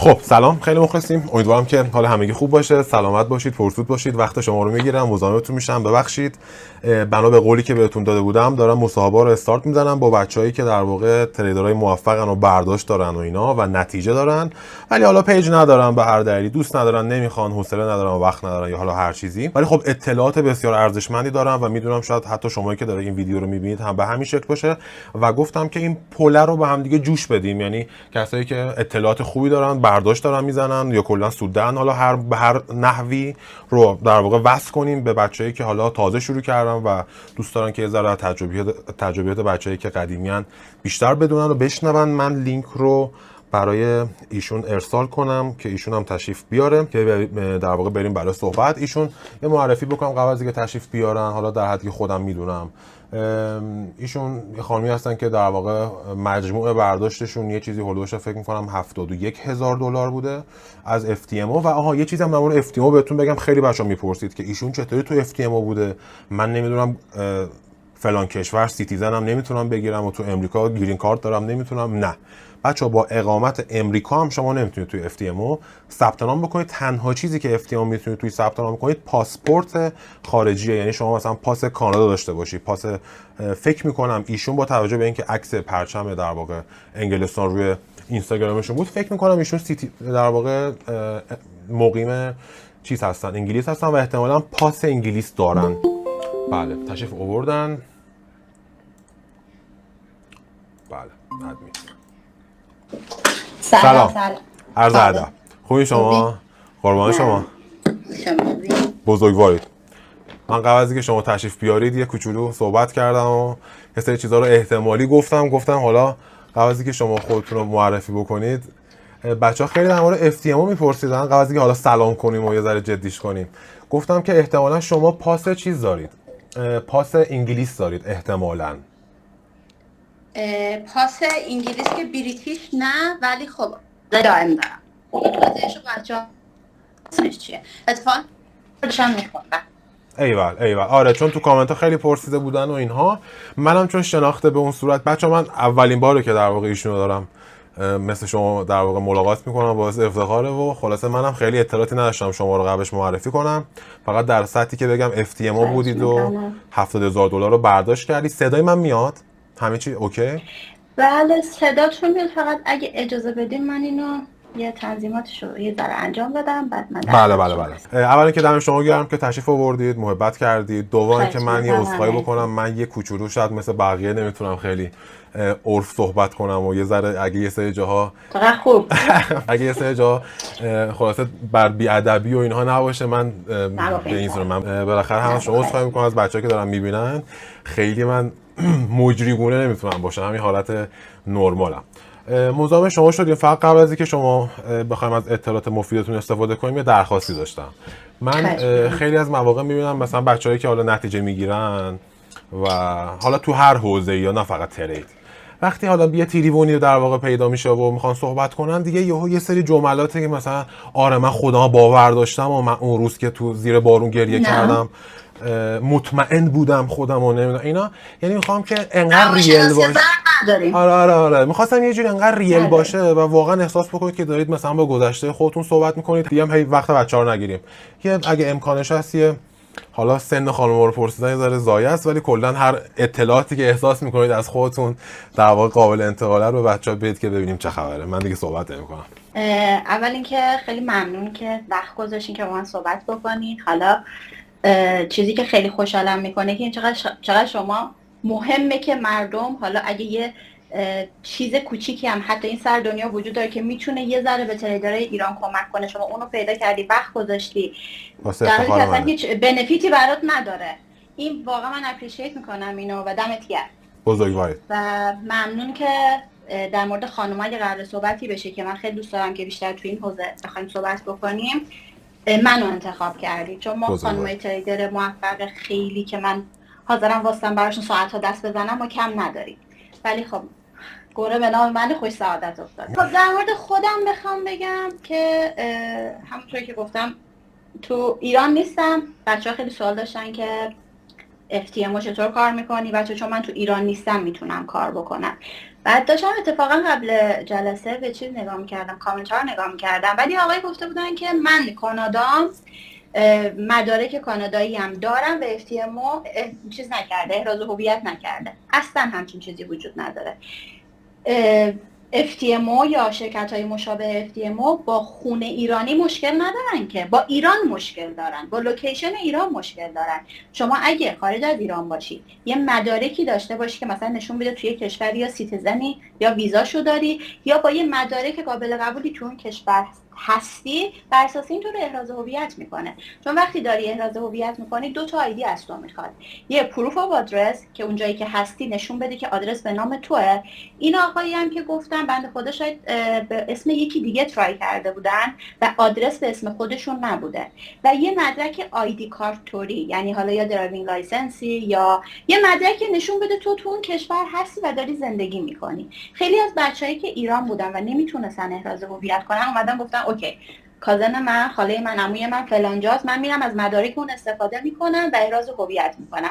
خب سلام، خیلی مخلصیم. امیدوارم که حال همگی خوب باشه، سلامت باشید، پرسود باشید. وقت شما رو میگیرم، مزاحمتون میشم، ببخشید. بنا به قولی که بهتون داده بودم دارم مسابقه رو استارت میزنم با بچه‌هایی که در واقع تریدرهای موفقن و برداشت دارن و اینا و نتیجه دارن، ولی حالا پیج ندارن، به هر دلیلی دوست ندارن، نمیخوان، حوصله ندارن و وقت ندارن یا حالا هر چیزی. ولی خب اطلاعات بسیار ارزشمندی دارم و میدونم شاید حتی شمایی که داره این ویدیو رو میبینید هم به همین شکل باشه و گفتم که این پله رو به هم دیگه جوش بدیم. یعنی کسایی که اطلاعات خوبی دارن، برداشت دارن میزنن یا کلا سودن، حالا به هر نحوی رو در واقع وصل کنیم به بچه‌ای که حالا تازه شروع کردن و دوست دارن که یه ذره تجربیات بچه‌ای که قدیمیان بیشتر بدونن و بشنون. من لینک رو برای ایشون ارسال کنم که ایشون هم تشریف بیاره که در واقع بریم برای صحبت. ایشون یه معرفی بکنم قبل از اینکه تشریف بیارن، حالا در حدی که خودم میدونم. ایشون یه خانمی هستن که در واقع مجموع برداشتشون یه چیزی هولوش فکر میکنم $71,000 بوده از FTMO. و آها یه چیزی هم در مورد FTMO بهتون بگم، خیلی بچه‌ها میپرسید که ایشون چطوری تو FTMO بوده. من نمیدونم فلان کشور سیتیزنم نمیتونم بگیرم و تو امریکا گرین کارت دارم نمیتونم. نه بچه‌ها، با اقامت امریکا هم شما نمیتونید توی FTMO ثبت نام بکنید. تنها چیزی که FTMO میتونید توی ثبت نام کنید پاسپورت خارجیه. یعنی شما مثلا پاس کانادا داشته باشید، پاس فکر میکنم ایشون با توجه به اینکه عکس پرچم در واقع انگلستان روی اینستاگرامشون بود، فکر میکنم ایشون در واقع مقیم چیز هستن، انگلیس هستن و احتمالاً پاس انگلیس دارن. بله تشریف آوردن. بله ادمین. سلام. عرض ادب. خوبی شما؟ قربان شما. بزرگوارید. من قبل از اینکه شما تشریف بیارید یه کوچولو صحبت کردم و یه سری چیزا رو احتمالی گفتم حالا قبل از اینکه شما خودتون رو معرفی بکنید، بچه‌ها خیلی در مورد FTMO میپرسیدن. قبل از اینکه حالا سلام کنیم و یه ذره جدیش کنیم، گفتم که احتمالاً شما پاس چیز دارید، پاس انگلیس دارید احتمالاً. پاس انگلیس که بریتیش نه، ولی خب دائم دارم. توضیحشو بچه‌ها چیه؟ اتفاقا خودشم میخوندم. ایول. آره چون تو کامنت ها خیلی پرسیده بودن و اینها. منم چون شناخته به اون صورت، بچه من اولین باره که در واقع ایشونو دارم مثل شما در واقع ملاقات میکنم، باعث افتخاره و خلاصه منم خیلی اطلاعاتی نداشتم شما رو قبلش معرفی کنم. فقط در سطحی که بگم FTMO بودید و $70,000 رو برداشت کردید. صدای من میاد؟ همه چی اوکی؟ بله صداتون میاد، فقط اگه اجازه بدین من اینو یه تنظیماتشو یه ذره انجام بدم بعد من بله. اولا که دم شما گرم که تشریف آوردید، محبت کردید. دوم که من یه عذرخواهی بکنم، من یه کوچولو شاید مثل بقیه نمیتونم خیلی عرف صحبت کنم و یه ذره اگه یه سری جاها خوب اگه یه سری جاها خلاصه بر بی‌ادبی و اینها نباشه، من به این صورت من بالاخره هم شما عذرخواهی میکنم از بچه‌ها که دارن میبینن. خیلی من مجریگونه نمیتونم باشم، همین حالت نرمالم. مزاحم شما شدیم. فقط قبل از اینکه شما بخوایم از اطلاعات مفیدتون استفاده کنیم یه درخواستی داشتم. من خیلی از مواقع میبینم مثلا بچه‌هایی که حالا نتیجه میگیرن و حالا تو هر حوزه‌ای یا نه فقط ترید، وقتی حالا یه تریبونی در واقع پیدا میشه و میخوان صحبت کنن دیگه، یه سری جملاتی که مثلا آره من خودم باور داشتم و من اون روز که تو زیر بارون گریه کردم مطمئن بودم خودم و نمیدونم اینا. یعنی میخوام که انقدر ریل باشه. آره میخواستم یه جوری انقدر ریل باشه و واقعا احساس بکنید که دارید مثلا با گذشته خودتون صحبت میکنید. دیگه هم هی وقت بچه‌ها رو نگیریم. یه اگه امکانش هست یه حالا سن خانم رو پرسیدن یه ذره ضایع است، ولی کلا هر اطلاعاتی که احساس میکنید از خودتون در واقع قابل انتقاله رو به بچه‌ها بدید که ببینیم چه خبره. من دیگه صحبت نمی‌کنم. اول اینکه خیلی ممنون که وقت گذاشتین که با من صحبت بکنید. حالا چیزی که خیلی خوشحالم میکنه که این چقدر شما مهمه که مردم، حالا اگه یه چیز کوچیکی هم حتی این سر دنیا وجود داره که میتونه یه ذره به تریدرهای ایران کمک کنه، شما اونو پیدا کردی، وقت گذاشتی، در حالی که اصلا هیچ بنفیتی برات نداره. این واقعا من اپریشیت میکنم اینو و دمت گرم. بزرگوارید. و ممنون که در مورد خانم‌ها اگه قرار صحبتی بشه که من خیلی دوست دارم که بیشتر تو این حوزه بخوایم صحبت بکنیم، منو انتخاب کردید، چون ما خانم‌های تریدر موفق خیلی که من حاضرم واسم براشون ساعت‌ها دست بزنم و کم نداریم. ولی خب گوره به نام من خوش سعادت افتاد. خب در مورد خودم بخوام بگم که همونطوری که گفتم تو ایران نیستم. بچه‌ها خیلی سوال داشتن که FTMO چطور کار میکنی بچه، چون من تو ایران نیستم میتونم کار بکنم. بعد داشتم اتفاقا قبل جلسه به چیز نگاه میکردم، کامنت ها رو نگاه میکردم، ولی آقای گفته بودن که من کانادام، مدارک کانادایی هم دارم و FTMO چیز نکرده، احراز هویت نکرده، اصلا همچین چیزی وجود نداره. FTMO یا شرکت های مشابه FTMO با خونه ایرانی مشکل ندارن، که با ایران مشکل دارن، با لوکیشن ایران مشکل دارن. شما اگه خارج از ایران باشید یه مدارکی داشته باشی که مثلا نشون بده توی کشوری یا سیتیزنی یا ویزاشو داری، یا با یه مدارک قابل قبولی تو اون کشور هستی، بر اساس این تو رو احراز هویت میکنه. چون وقتی داری احراز هویت میکنی 2 تا آیدی از تو میخواد، یه پروف آف آدرس که اونجایی که هستی نشون بده که آدرس به نام توئه. این آقایی هم که گفتم بنده خدا شاید به اسم یکی دیگه ترای کرده بودن و آدرس به اسم خودشون نبوده، و یه مدرک آیدی کارت توری، یعنی حالا یا درایوینگ لایسنسی یا یه مدرک که نشون بده تو اون کشور هستی و داری زندگی میکنی. خیلی از بچه‌ای که ایران بودن و نمیتونستن احراز هویت کنن اومدن گفتن اوکی، کازن من، خاله من، عموی من فلانجاست، من میرم از مدارک اون استفاده میکنم و احراز هویت میکنم.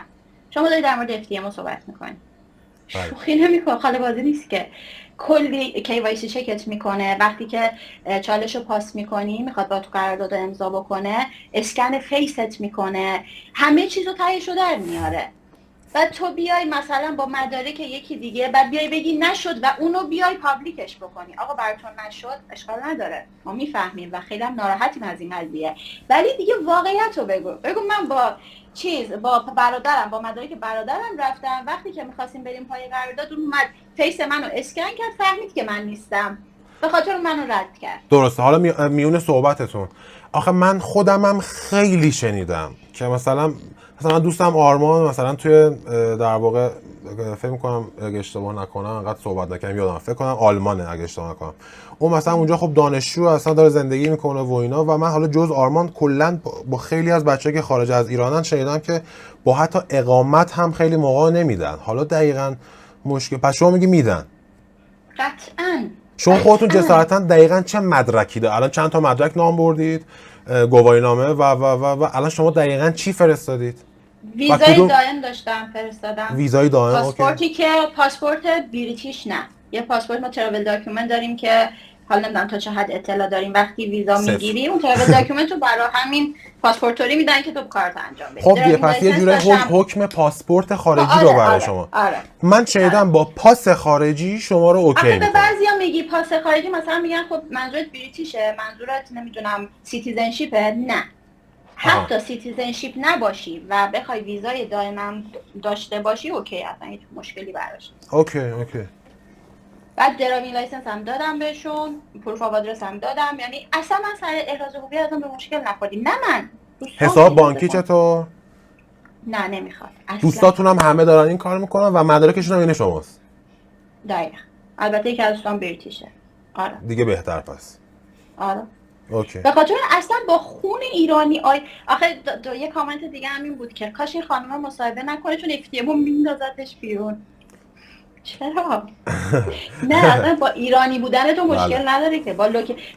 شما دارید در مورد FTMO صحبت میکنید. شوخی نمیکنه، خاله بازی نیست که. کلی KYC چکت میکنه، وقتی که چالشو پاس میکنی میخواد با تو قرارداد امضا بکنه، اسکن فیست میکنه، همه چیزو تهیه‌شو در میاره. بعد تو بیای مثلا با مدارک یکی دیگه بعد بیای بگی نشد و اونو بیای پابلیکش بکنی، آقا براتون نشد اشکال نداره، ما میفهمیم و خیلی هم ناراحتیم از این قضیه، ولی دیگه واقعیت رو بگو من با برادرم، با مدارک برادرم رفتم، وقتی که میخواستیم بریم پای قرارداد اون اومد فیس منو اسکن کرد، فهمید که من نیستم، به خاطر منو رد کرد. درسته. حالا میونه صحبتتون، آخه من خودمم خیلی شنیدم که مثلا دوستم آرمان مثلا توی در واقع فکر می‌کنم اگه اشتباه نکنم، انقدر صحبت نکنم یادم، فکر کنم آلمانه اگه اشتباه نکنم، اون مثلا اونجا خب دانشجو اصلا داره زندگی میکنه و اینا، و من حالا جز آرمان کلا با خیلی از بچه‌ها که خارج از ایرانن شنیدم که با حتی اقامت هم خیلی موقع نمیدن. حالا دقیقاً مشکل، پس شما میگی میدن؟ قطعاً. شما خودتون جسارتاً دقیقاً چه مدرکی ده؟ الان چند تا مدرک نام بردید، گواهینامه و الان شما دقیقاً چی فرستادید؟ ویزای دائم داشتم فرستادم. ویزای دائم، پاسپورتی که پاسپورت بریتیش نه، یه پاسپورت ما ترافل داکیومنت داریم که حالا نمیدونم تا چه حد اطلاع داریم، وقتی ویزا میگیری اون ترافل داکیومنت رو برای همین پاسپورتوری میدن که تو کارت انجام بدی. خب پس یه جوری حکم پاسپورت خارجی رو برای شما. من شنیدم با پاس خارجی شما رو اوکی میکنه. به بعضیا میگی پاس خارجی، مثلا میگن خب منظورت بریتیشه، منظورت نمیدونم سیتیزنشیپه، نه. حتی سیتیزنشیپ نباشی و بخوای ویزای دائم داشته باشی اوکی، اصلا هیچ مشکلی براش نیست. اوکی. بعد درایوینگ لایسنس هم دادم بهشون، پروف آف آدرس هم دادم، یعنی اصلا من سر احراز هویت ازم به مشکل نخوردیم. نه من حساب بانکی چطور؟ نه نمیخواد. دوستاتون هم همه دارن این کار میکنن و مدارکشون هم این شماست؟ دقیقاً. البته یکی از دوستان بریتیشه. آره. دیگه بهتر پس. آره. اوکی. به خاطر اصلا با خون ایرانی آخه یه کامنت دیگه همین بود که کاش این خانم مصاحبه نکنه چون FTMO میندازتش بیرون. چرا؟ نه اصلا با ایرانی بودن تو مشکل نداره که با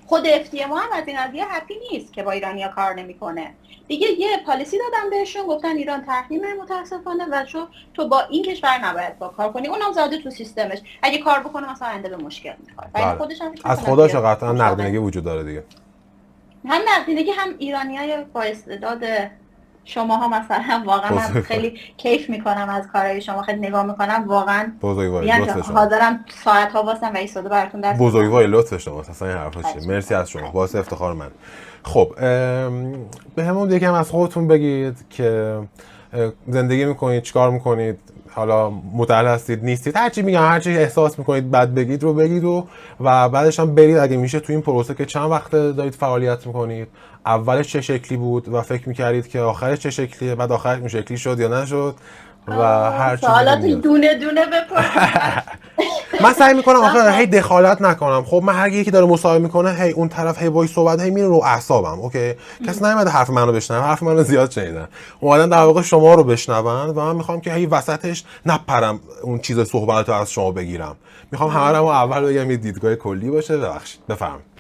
خود FTMO هم از این قضیه هپی نیست که با ایرانیا کار نمیکنه. دیگه یه پالیسی دادن بهشون، گفتن ایران تحریمه متاسفانه و تو با این کشور نباید با کار کنی، اونم زاده تو سیستمش، اگه کار بکنه مثلا آینده به مشکل میخوره. بله. خودش هم از خودش قطعا نقدینگی وجود داره دیگه. هم نقدینگی هم ایرانیای با استعداد شماها مثلا واقعا من خیلی کیف میکنم از کارهای شما، خیلی نگاه میکنم واقعا حاضرم ساعت ها واسم و ایستاده براتون درس بزرگواری لطف شماست، اصلا این حرفا چیه. مرسی از شما، باعث افتخار من. خب به همون یکم از خودتون بگید که زندگی میکنید، چیکار میکنید، حالا متعهل هستید نیستید، هرچی میگم، هرچی احساس میکنید بعد بگید رو بگید و بعدش هم برید اگه میشه تو این پروسه که چند وقت دارید فعالیت میکنید، اولش چه شکلی بود و فکر میکردید که آخرش چه شکلیه، بعد آخرش این شکلی شد یا نشد و هر چیزی سوالات دونه دونه بپرسید. من سعی میکنم آخه هی دخالت نکنم. خب من هر یکی داره مصاحبه میکنه هی اون طرف هی وایس صحبت هی میره رو اعصابم. اوکی، کسی نمیاد حرف منو بشنوه، حرف منو زیاد شنیدن، اومدن در واقع شما رو بشنون و من میخوام که هی وسطش نپرم اون چیز صحبتو از شما بگیرم. میخوام همه رو اول بگم یه دیدگاه کلی باشه. ببخشید، بفرمایید.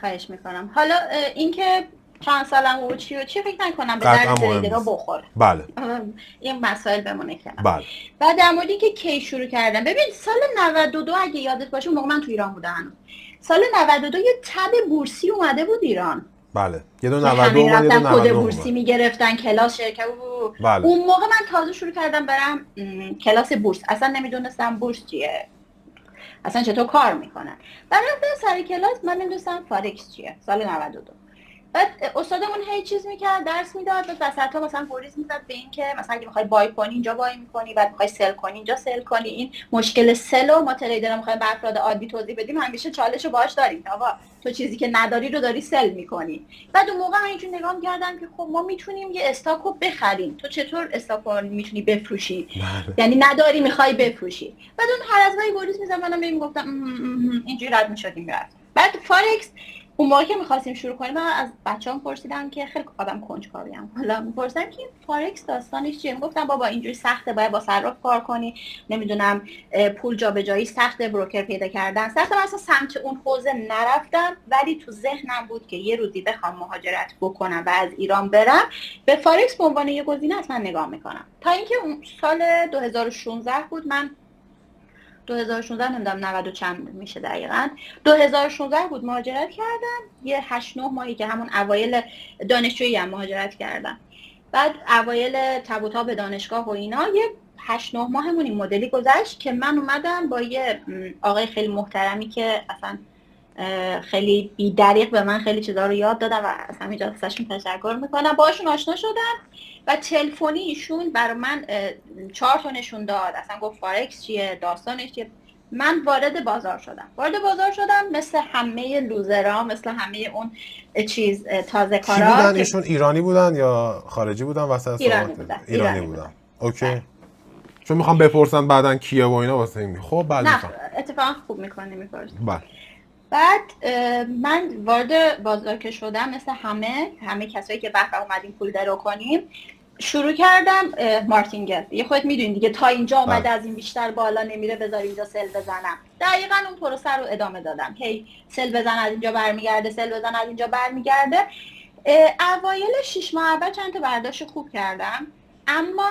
خواهش میکنم. حالا اینکه چند سالم بود چی و چی فکر نکنم به قطعا درد مهم تریدرها نیست. بخوره. بله این مسائل بمونه کنار. بله و در موردی که کی شروع کردم، ببین سال 92 اگه یادت باشه اون موقع من تو ایران بودم. سال 92 یه تب بورسی اومده بود ایران بله، یه دو که 92 همه اومد، یه دو رفتن کد 99 بورسی اومد. میگرفتن کلاس شرکت. بله اون موقع من تازه شروع کردم برم کلاس بورس، اصلا نمیدونستم بورس چیه، اصلا چطور کار میکنن. بعد رفتم سر کلاس، من نمیدونستم فارکس چیه سال 92. بعد استادمون هی چیز میکرد درس میداد، بعد وسطا مثلا گریز میزد به این که مثلا اگه میخوای بای کنی اینجا بای میکنی، بعد میخوای سل کنی اینجا سل کنی. این مشکل سلو ما تریدرها میخوایم به افراد عادی توضیح بدیم، همیشه چالشو باهاش داریم که آقا تو چیزی که نداری رو داری سل میکنی. بعد اون موقع من اینجوری نگاه میکردم که خب ما میتونیم یه استاکو بخریم، تو چطور استاکو میتونی بفروشی؟ یعنی نداری میخوای بفروشی. بعد اون هر از گاهی گریز میزد، منم میگفتم اینجوری رد میشدیم میرفت. بعد فارکس اون موقع که می‌خواستیم شروع کنیم، من از بچه‌ام پرسیدم که خیلی آدم کنجکاویم، حالا می‌پرسیدم که فارکس داستانش چیه؟ میگفتم بابا اینجوری سخته، باید با صراف کار کنی، نمیدونم پول جابجایی سخته، بروکر پیدا کردن سخته. من اصلا سمت اون حوزه نرفتم، ولی تو ذهنم بود که یه روزی بخوام مهاجرت بکنم و از ایران برم، به فارکس به عنوان یه گزینه حتما نگاه میکنم. تا اینکه سال 2016 بود، من 2016 نمیدونم 90 چند میشه دقیقاً، 2016 بود مهاجرت کردم. یه 8-9 ماهی که همون اوایل دانشجویی هم مهاجرت کردم. بعد اوایل تب و تاب دانشگاه و اینا یه 8-9 ماهمون این مدلی گذشت که من اومدم با یه آقای خیلی محترمی که اصلا خیلی بی‌دریغ به من خیلی چیزا رو یاد دادن و اصلا اینجا ازشون تشکر میکنم. باهاشون آشنا شدم و تلفنی ایشون برای من 4 تا نشون داد، اصلا گفت فارکس چیه، داستانش چیه. من وارد بازار شدم مثل همه لوزرها، مثل همه اون چیز تازه کی کارا. بودن ایشون؟ ایرانی بودن یا خارجی بودن؟ وسط ایرانی صحبت بودن. بودن. اوکی. چون میخوام بپرسن بعدن کیه و اینا واسه این. خب بله نه میفهم. اتفاقا خوب میکنه میپرسی. بله. بعد من وارد بازار که شدم، مثل همه کسایی که به اومدیم پول درو کنیم، شروع کردم مارتینگل. یه خودت میدونی دیگه، تا اینجا اومده از این بیشتر بالا نمیره، بذار اینجا سل بزنم. دقیقاً اون پروسه رو ادامه دادم. هی سل بزن از اینجا برمیگرده، سل بزن از اینجا برمیگرده. اوایل 6 ماه اول چند تا برداشت خوب کردم، اما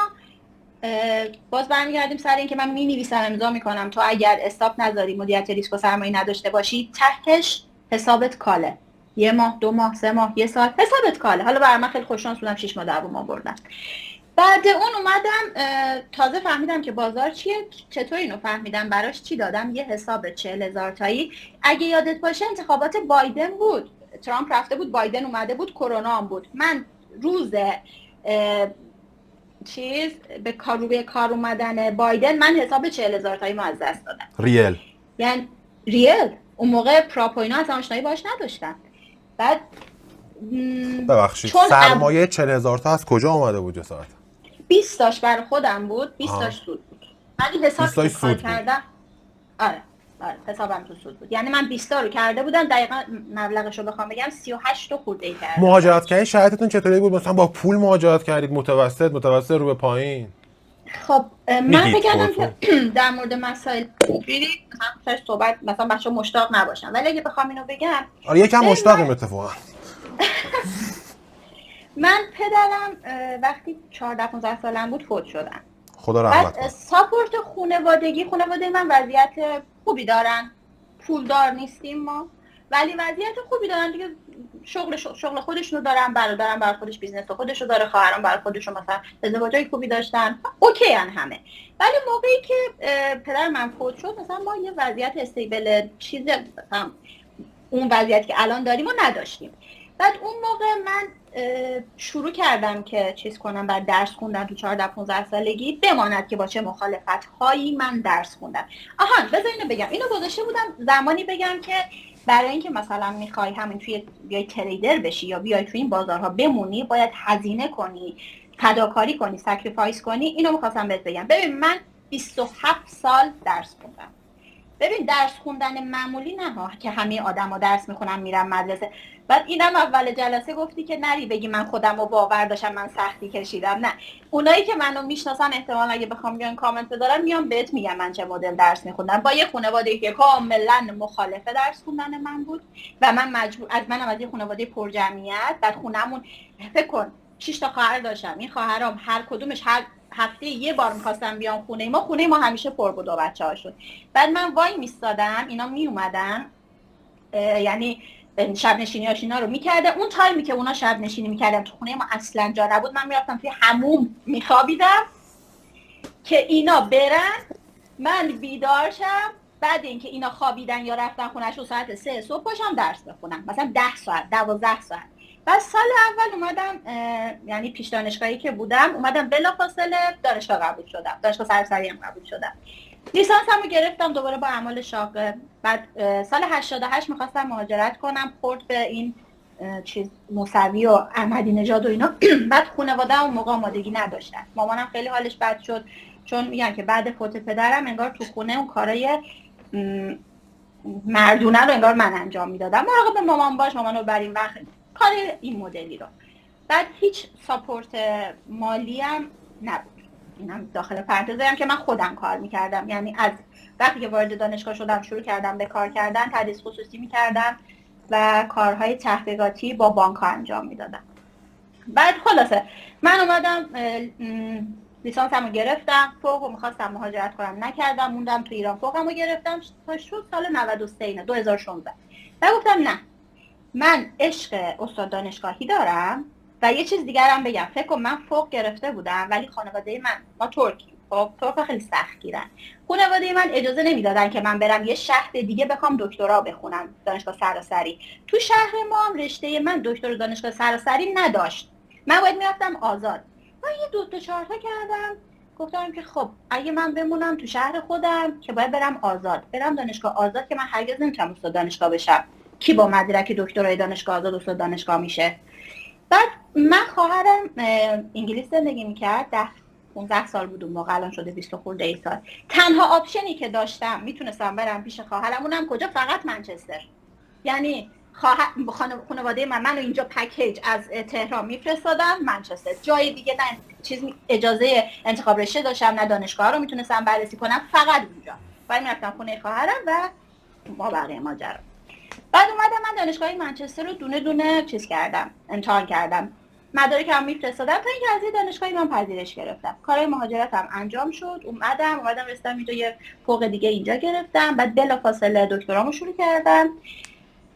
باز برمیگردیم سر این که من می‌نویسم، امضا میکنم، تو اگر استاپ نذاری، مدیریت ریسک و سرمایه نداشته باشی، تهش حسابت کاله. 1 ماه 2 ماه 3 ماه 1 سال حسابت کاله. حالا برای من خیلی خوششانس بودم 6 ماه 10 ماه بردم. بعد اون اومدم تازه فهمیدم که بازار چیه. چطور اینو فهمیدم؟ براش چی دادم؟ یه حساب 40,000 تایی. اگه یادت باشه انتخابات بایدن بود، ترامپ رفته بود، بایدن اومده بود، کرونا هم بود. من روز به کار اومدن بایدن من حساب 40,000 تایی از دست دادم. ریل. یعنی ریل. اون موقع پراپ و اینا اصلا آشنایی باش نداشتم. بعد ببخشید سرمایه 40,000 تا از کجا اومده بود جسارت؟ 20 تاش برای خودم بود، 20 تاش سود بود. ولی حسابی که کار کردم آره حسابم تو سود بود. یعنی من 20 تا رو کرده بودم، دقیقاً مبلغش رو بخوام بگم 38 تا خورده کردم. مهاجرت کردن شرایطتون چطوری بود؟ مثلا با پول مهاجرت کردید، متوسط رو به پایین؟ خب من فکر کردم که در مورد مسائل اینجوری مثلا صحبت مثلا بچه‌ها مشتاق نباشن، ولی اگه بخوام اینو بگم آره یکم مشتاقیم اتفاقا. من پدرم وقتی 14-15 سالم بود فوت شدن. خدا رحمت کنه. بعد ساپورت خانواده من وضعیت خوبی دارن، پولدار نیستیم ما، ولی وضعیت خوبی دارن دیگه. شغل خودشونو دارن، برادرم برای خودش بیزنس خودشو داره، خواهرام برای خودشون مثلا ازدواجای خوبی داشتن، اوکی ان همه. ولی موقعی که پدر من فوت شد، مثلا ما یه وضعیت استیبل چیز مثلا اون وضعیتی که الان داریم رو نداشتیم. بعد اون موقع من شروع کردم که چیز کنم، بعد درس خوندم تو 14-15 سالگی، بماند که با چه مخالفت هایی من درس خوندم. بذار اینو بگم، اینو گذاشته بودم زمانی بگم که برای اینکه مثلا میخوای همین توی بیای تریدر بشی یا بیای توی این بازارها بمونی، باید هزینه کنی، فداکاری کنی، سکریفایس کنی. اینو میخواستم بهت بگم. ببین من 27 سال درس خوندم. ببین درس خوندن معمولی نه ها که همه آدما درس میخونن میرن مدرسه. بعد اینم اول جلسه گفتی که نری بگی من خودم رو باور داشتم من سختی کشیدم. نه، اونایی که منو میشناسن احتمالاً اگه بخوام بیان کامنت بذارن میام بهت میگم من چه مدل درس میخوندم. با یه خانواده که کاملا مخالف درس خوندن من بود و من مجبور منم از یه خانواده پر جمعیت. بعد خونمون فکر کن 6 تا خواهر داشتم. این خواهرام هر کدومش هر هفته یه بار می‌خواستم بیام خونه ما همیشه پر بود و بچه‌هاشون. بعد من وای میستادم اینا می اومدن، یعنی شب نشینیاش اینا رو میکردم. اون تایمی که اونا شب نشینی میکردن تو خونه ما اصلا جا نبود، من میرفتم توی حموم میخوابیدم که اینا برن من بیدار شم. بعد اینکه اینا خوابیدن یا رفتن خونه‌شون ساعت 3 صبح باشم درس بخونم، مثلا 10 ساعت 12 ساعت. بعد سال اول اومدم، یعنی پیش دانشگاهی که بودم اومدم بلافاصله دانشگاه قبول شدم، دانشگاه سراسری هم قبول شدم. لیسانسمو گرفتم دوباره با اعمال شاقه. بعد سال 88 میخواستم مهاجرت کنم، خورد به این چیز موسوی و احمدی نژاد و اینا. بعد خانواده‌ام اون موقع آمادگی نداشتن. مامانم خیلی حالش بد شد چون میگن که بعد فوت پدرم انگار تو خونه اون کارای مردونه رو انگار من انجام میدادم، مراقب مامان باش، مامانو بریم وقت کار این مدلی رو. بعد هیچ ساپورت مالی هم نبود. اینم داخل پرانتز هم که من خودم کار میکردم، یعنی از وقتی که وارد دانشگاه شدم شروع کردم به کار کردن، تدریس خصوصی میکردم و کارهای تحقیقاتی با بانک ها انجام میدادم. بعد خلاصه من اومدم لیسانسمو گرفتم، فوقو میخواستم مهاجرت کنم نکردم، موندم تو ایران، فوقمو گرفتم تا شد سال 93 2016. و گفتم نه، من عشق استاد دانشگاهی دارم. و یه چیز دیگر هم بگم، فکر کنم من فوق گرفته بودم ولی خانواده من، ما ترکیم، خب ترک خیلی سختگیرن، خانواده من اجازه نمیدادن که من برم یه شهر دیگه بخوام دکترا بخونم دانشگاه سراسری. تو شهر ما هم رشته من دکتر دانشگاه سراسری نداشت، من باید میرفتم آزاد. من یه 2 تا 4 تا کردم، گفتم که خب اگه من بمونم تو شهر خودم که باید برم آزاد، برم دانشگاه آزاد که من هرگز نمیتونم استاد دانشگاه بشم. کی با مدرک دکترای دانشگاه آزاد استاد دانشگاه میشه؟ بعد من خواهرم انگلیس زندگی میکرد، 15 سال بود اون موقع، الان شده 20 خورده ای سال. تنها آپشنی که داشتم میتونستم برم پیش خواهرم، اونم کجا؟ فقط منچستر. یعنی خانواده منو اینجا پکیج از تهران میفرستادن منچستر، جای دیگه نه چیز اجازه انتخاب رشته داشتم نه دانشگاه رو میتونستم بررسی کنم، فقط اونجا. بعد میرفتم خونه خواهرم و ما بقیه ماجرا. بعد اومدم من دانشگاه منچستر رو دونه دونه چیز کردم، امتحان کردم، مدارکم میفرستادم تا اینکه از دانشگاهی من پذیرش گرفتم. کارهای مهاجرتم انجام شد، اومدم رسیدم اینجا، یه فوق دیگه اینجا گرفتم. بعد بلافاصله دکترامو شروع کردم.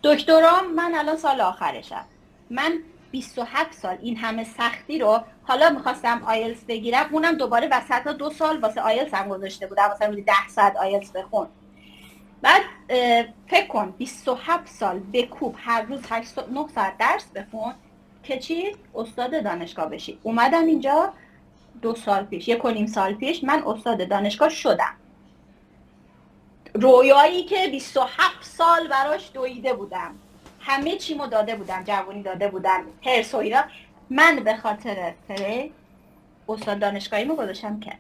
دکترام من الان سال آخرشم. من 27 سال این همه سختی رو، حالا میخواستم آیلتس بگیرم، اونم دوباره وسط 2 سال واسه آیلتس هم گذاشته بودم، مثلا روزی 10 ساعت آیلتس بخون. بعد فکر کن 27 سال بکوب هر روز 8-9 ساعت درس بخون که چی؟ استاد دانشگاه بشی. اومدم اینجا 2 سال پیش، 1.5 سال پیش من استاد دانشگاه شدم. رویایی که 27 سال براش دویده بودم، همه چیمو داده بودم، جوانی داده بودم، هرس و اینا، من به خاطر استاد دانشگاهیمو گذاشتم کنار.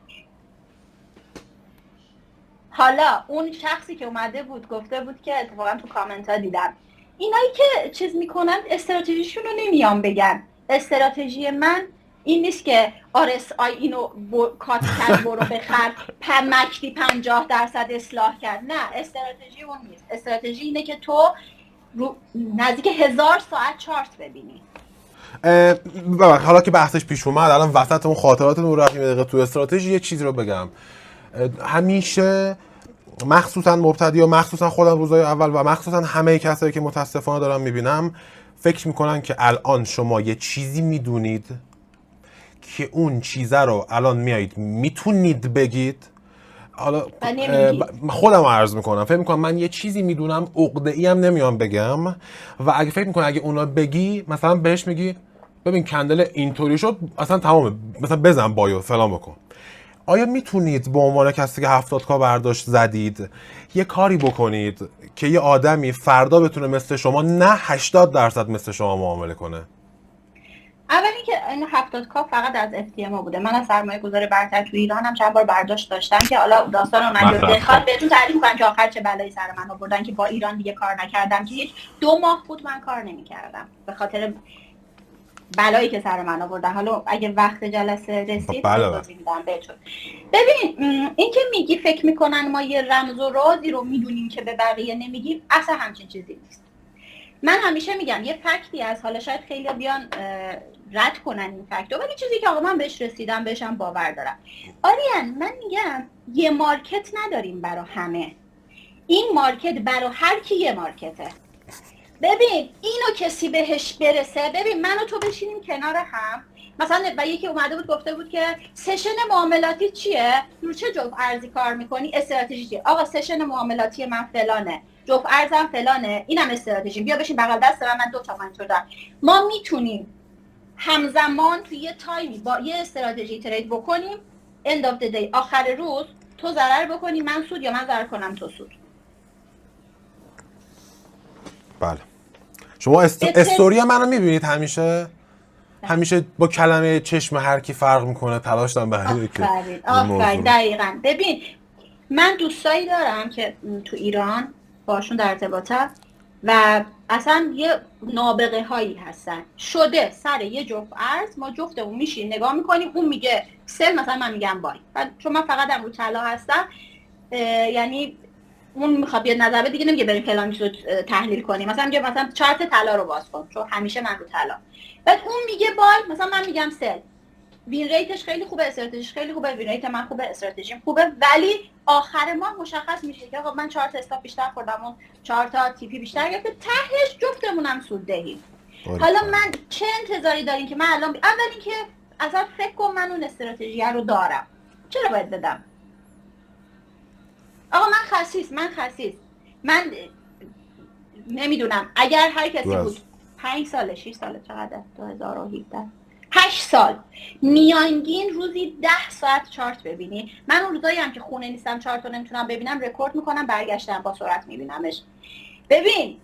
حالا اون شخصی که اومده بود گفته بود که اتفاقا تو کامنت ها دیدم اینایی که چیز میکنن استراتژیشون رو نمیان بگن. استراتژی من این نیست که RSI اینو کات کرد برو بخر مکدی 50% اصلاح کرد، نه استراتژی اون نیست. استراتژی اینه که تو نزدیک 1000 ساعت چارت ببینی. حالا که بحثش پیش اومد، الان وسط اون خاطراتمون رفتیم دقیقه تو استراتژی، یه چیزی رو بگم. همیشه مخصوصا مبتدی و مخصوصا خودم روزای اول و مخصوصا همه کسایی که متاسفانه دارم میبینم فکر میکنن که الان شما یه چیزی میدونید که اون چیزه رو الان میایید میتونید بگید. حالا خودم عرض میکنم، فکر میکنم من یه چیزی میدونم، عقده‌ای هم نمیام بگم و اگه فکر میکنم اگه اونا بگی مثلا بهش میگی ببین کندل اینطوری شد اصلا تمامه، مثلا بزن بایو فلان بکن. آیا میتونید به عنوان کسی که 70K برداشت زدید یه کاری بکنید که یه آدمی فردا بتونه مثل شما، نه 80% مثل شما معامله کنه؟ اولی که این 70 کاپ فقط از FTMO بوده. من از سرمایه گذاری برتر تو ایران هم چند بار برداشت داشتم که حالا داستان رو نگم بهتون تعریف کنم که آخر چه بلایی سر من آوردن که با ایران دیگه کار نکردم که هیچ 2 ماه بود من کار نمی‌کردم به خاطر بلایی که سر من آوردن. حالا اگه وقت جلسه رسید توضیح میدم بهتون. ببین این که میگی فکر میکنن ما یه رمز و رازی رو میدونیم که به بقیه نمیگیم، اصلا همچین چیزی نیست. من همیشه میگم یه فکتی از، حالا شاید خیلی بیان رد کنن این فکتو، ولی چیزی که آقا من بهش رسیدم بهشم باور دارم. آریان من میگم یه مارکت نداریم برای همه، این مارکت برای هر کی یه مارکته. ببین اینو کسی بهش برسه، ببین من و تو بشینیم کنار هم مثلا و یکی اومده بود گفته بود که سشن معاملاتی چیه؟ رو چه جفت ارزی کار میکنی؟ استراتژی چیه؟ آقا سشن معاملاتی من فلانه، جفت ارزم فلانه، اینم استراتژی، بیا بشین بغل دست من 2 تا مانیتور دارم. ما میتونیم همزمان توی یه تایمی با یه استراتژی ترید بکنیم، end of the day آخر روز تو ضرر بکنی من سود، یا من ضرر کنم تو سود. بله. شما استوری منو میبینید همیشه با کلمه چشم هر کی فرق میکنه تلاش دارم برای که آفرین دقیقاً. ببین من دوستایی دارم که تو ایران باشون در ارتباطم و اصلا یه نابغه هایی هستن، شده سر یه جفت ارز ما جفتمون میشیم نگاه میکنیم، اون میگه سل مثلا من میگم بای، چون من فقط رو طلا هستم یعنی اون میخواد بیاد نظر بده دیگه نمیگه بریم فلان چیزو تحلیل کنیم، مثلا میگه مثلا چارت طلا رو باز کن چون همیشه من رو طلا، بعد اون میگه بای مثلا من میگم سل، وین ریتش خیلی خوبه، استراتژیش خیلی خوبه، وین ریت من خوبه، استراتژیم خوبه، ولی آخر ماه مشخص میشه که آقا من 4 تا استاپ بیشتر خوردم، اون 4 تا تی پی بیشتر گرفته، تهش جفتمونم سود دهیم. حالا من چه انتظاری دارین که من الان اولین که اصلا فکر کنم من اون استراتژی رو دارم، چرا باید بدم؟ آقا من خسیس من نمیدونم اگر هر کسی بود 5 ساله 6 ساله چقدر 2017 8 سال میانگین روزی 10 ساعت چارت ببینی، من اون روزایی هم که خونه نیستم چارت رو نمیتونم ببینم رکورد میکنم برگشتم با سرعت میبینمش. ببین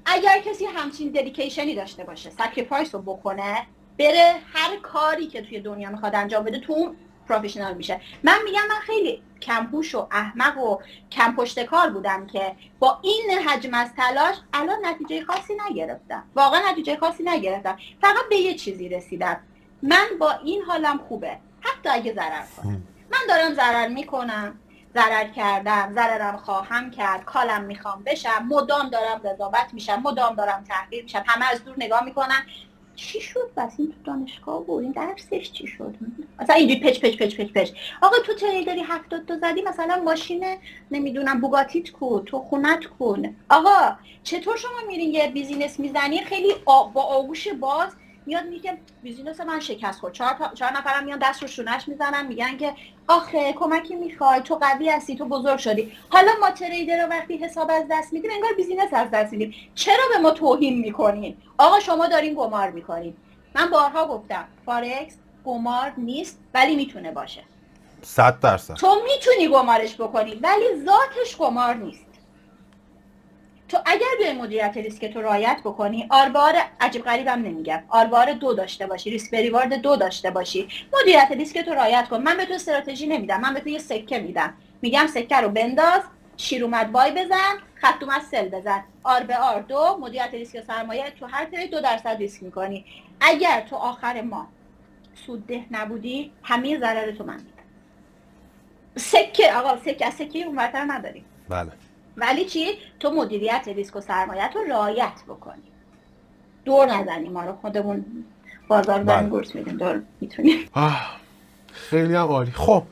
اگر کسی همچین ددیکیشنی داشته باشه سکریفایس رو بکنه بره هر کاری که توی دنیا میخواد انجام بده تو اون پروفشنال میشه. من میگم من خیلی کمپوش و احمق و کم پشت کار بودم که با این حجم از تلاش الان نتیجه خاصی نگرفتم، واقعا نتیجه خاصی نگرفتم، فقط به یه چیزی رسیدم، من با این حالم خوبه حتی اگه ضرر کنم. من دارم ضرر میکنم، ضرر کردم، ضررم خواهم کرد، کالم میخوام بشم، مدام دارم قضاوت میشم، مدام دارم تحقیر میشم، همه از دور نگاه میکنن چی شد بس این تو دانشگاه بود این درسش چی شد مثلا اینجوری پچ پچ پچ پچ پچ. آقا تو تریدری 70 تا زدی مثلا ماشین نمیدونم بوگاتیت کو تو خونت کن. آقا چطور شما میرین یه بیزینس میزنی خیلی با آغوش باز میاد میگه بیزینس من شکست خورد، 4 نفرم میان دست رو شونش میزنن میگن که آخه کمکی میخوای تو قوی هستی تو بزرگ شدی. حالا ما تریدر رو وقتی حساب از دست میدیم انگار بیزینس از دست میدیم، چرا به ما توهین میکنین؟ آقا شما دارین قمار میکنین. من بارها گفتم فارکس قمار نیست ولی میتونه باشه، 100%. تو میتونی قمارش بکنی ولی ذاتش قمار نیست. تو اگر به مدیریت ریسک تو رعایت بکنی، آربار عجیب غریبم نمیگم، آربار 2 داشته باشی، ریسک ریوارد 2 داشته باشی، مدیریت ریسک تو رعایت کن. من به تو استراتژی نمیدم، من به تو یه سکه میدم، میگم سکه رو بنداز، شیر اومد بای بزن، خط اومد سل بزن، آر به آر 2 مدیریت ریسک سرمایه تو هر ترید 2% ریسک میکنی. اگر تو آخر ماه سودده نبودی همه ضرر تو من میدم. سکه آقا سکه اونورتر نداری. بله. ولی چی؟ تو مدیریت ریسک و سرمایه رو رعایت بکنی، دور نزنی ما رو، خودمون بازار داریم گورس میدیم دور میتونیم. خیلی هم عالی. خب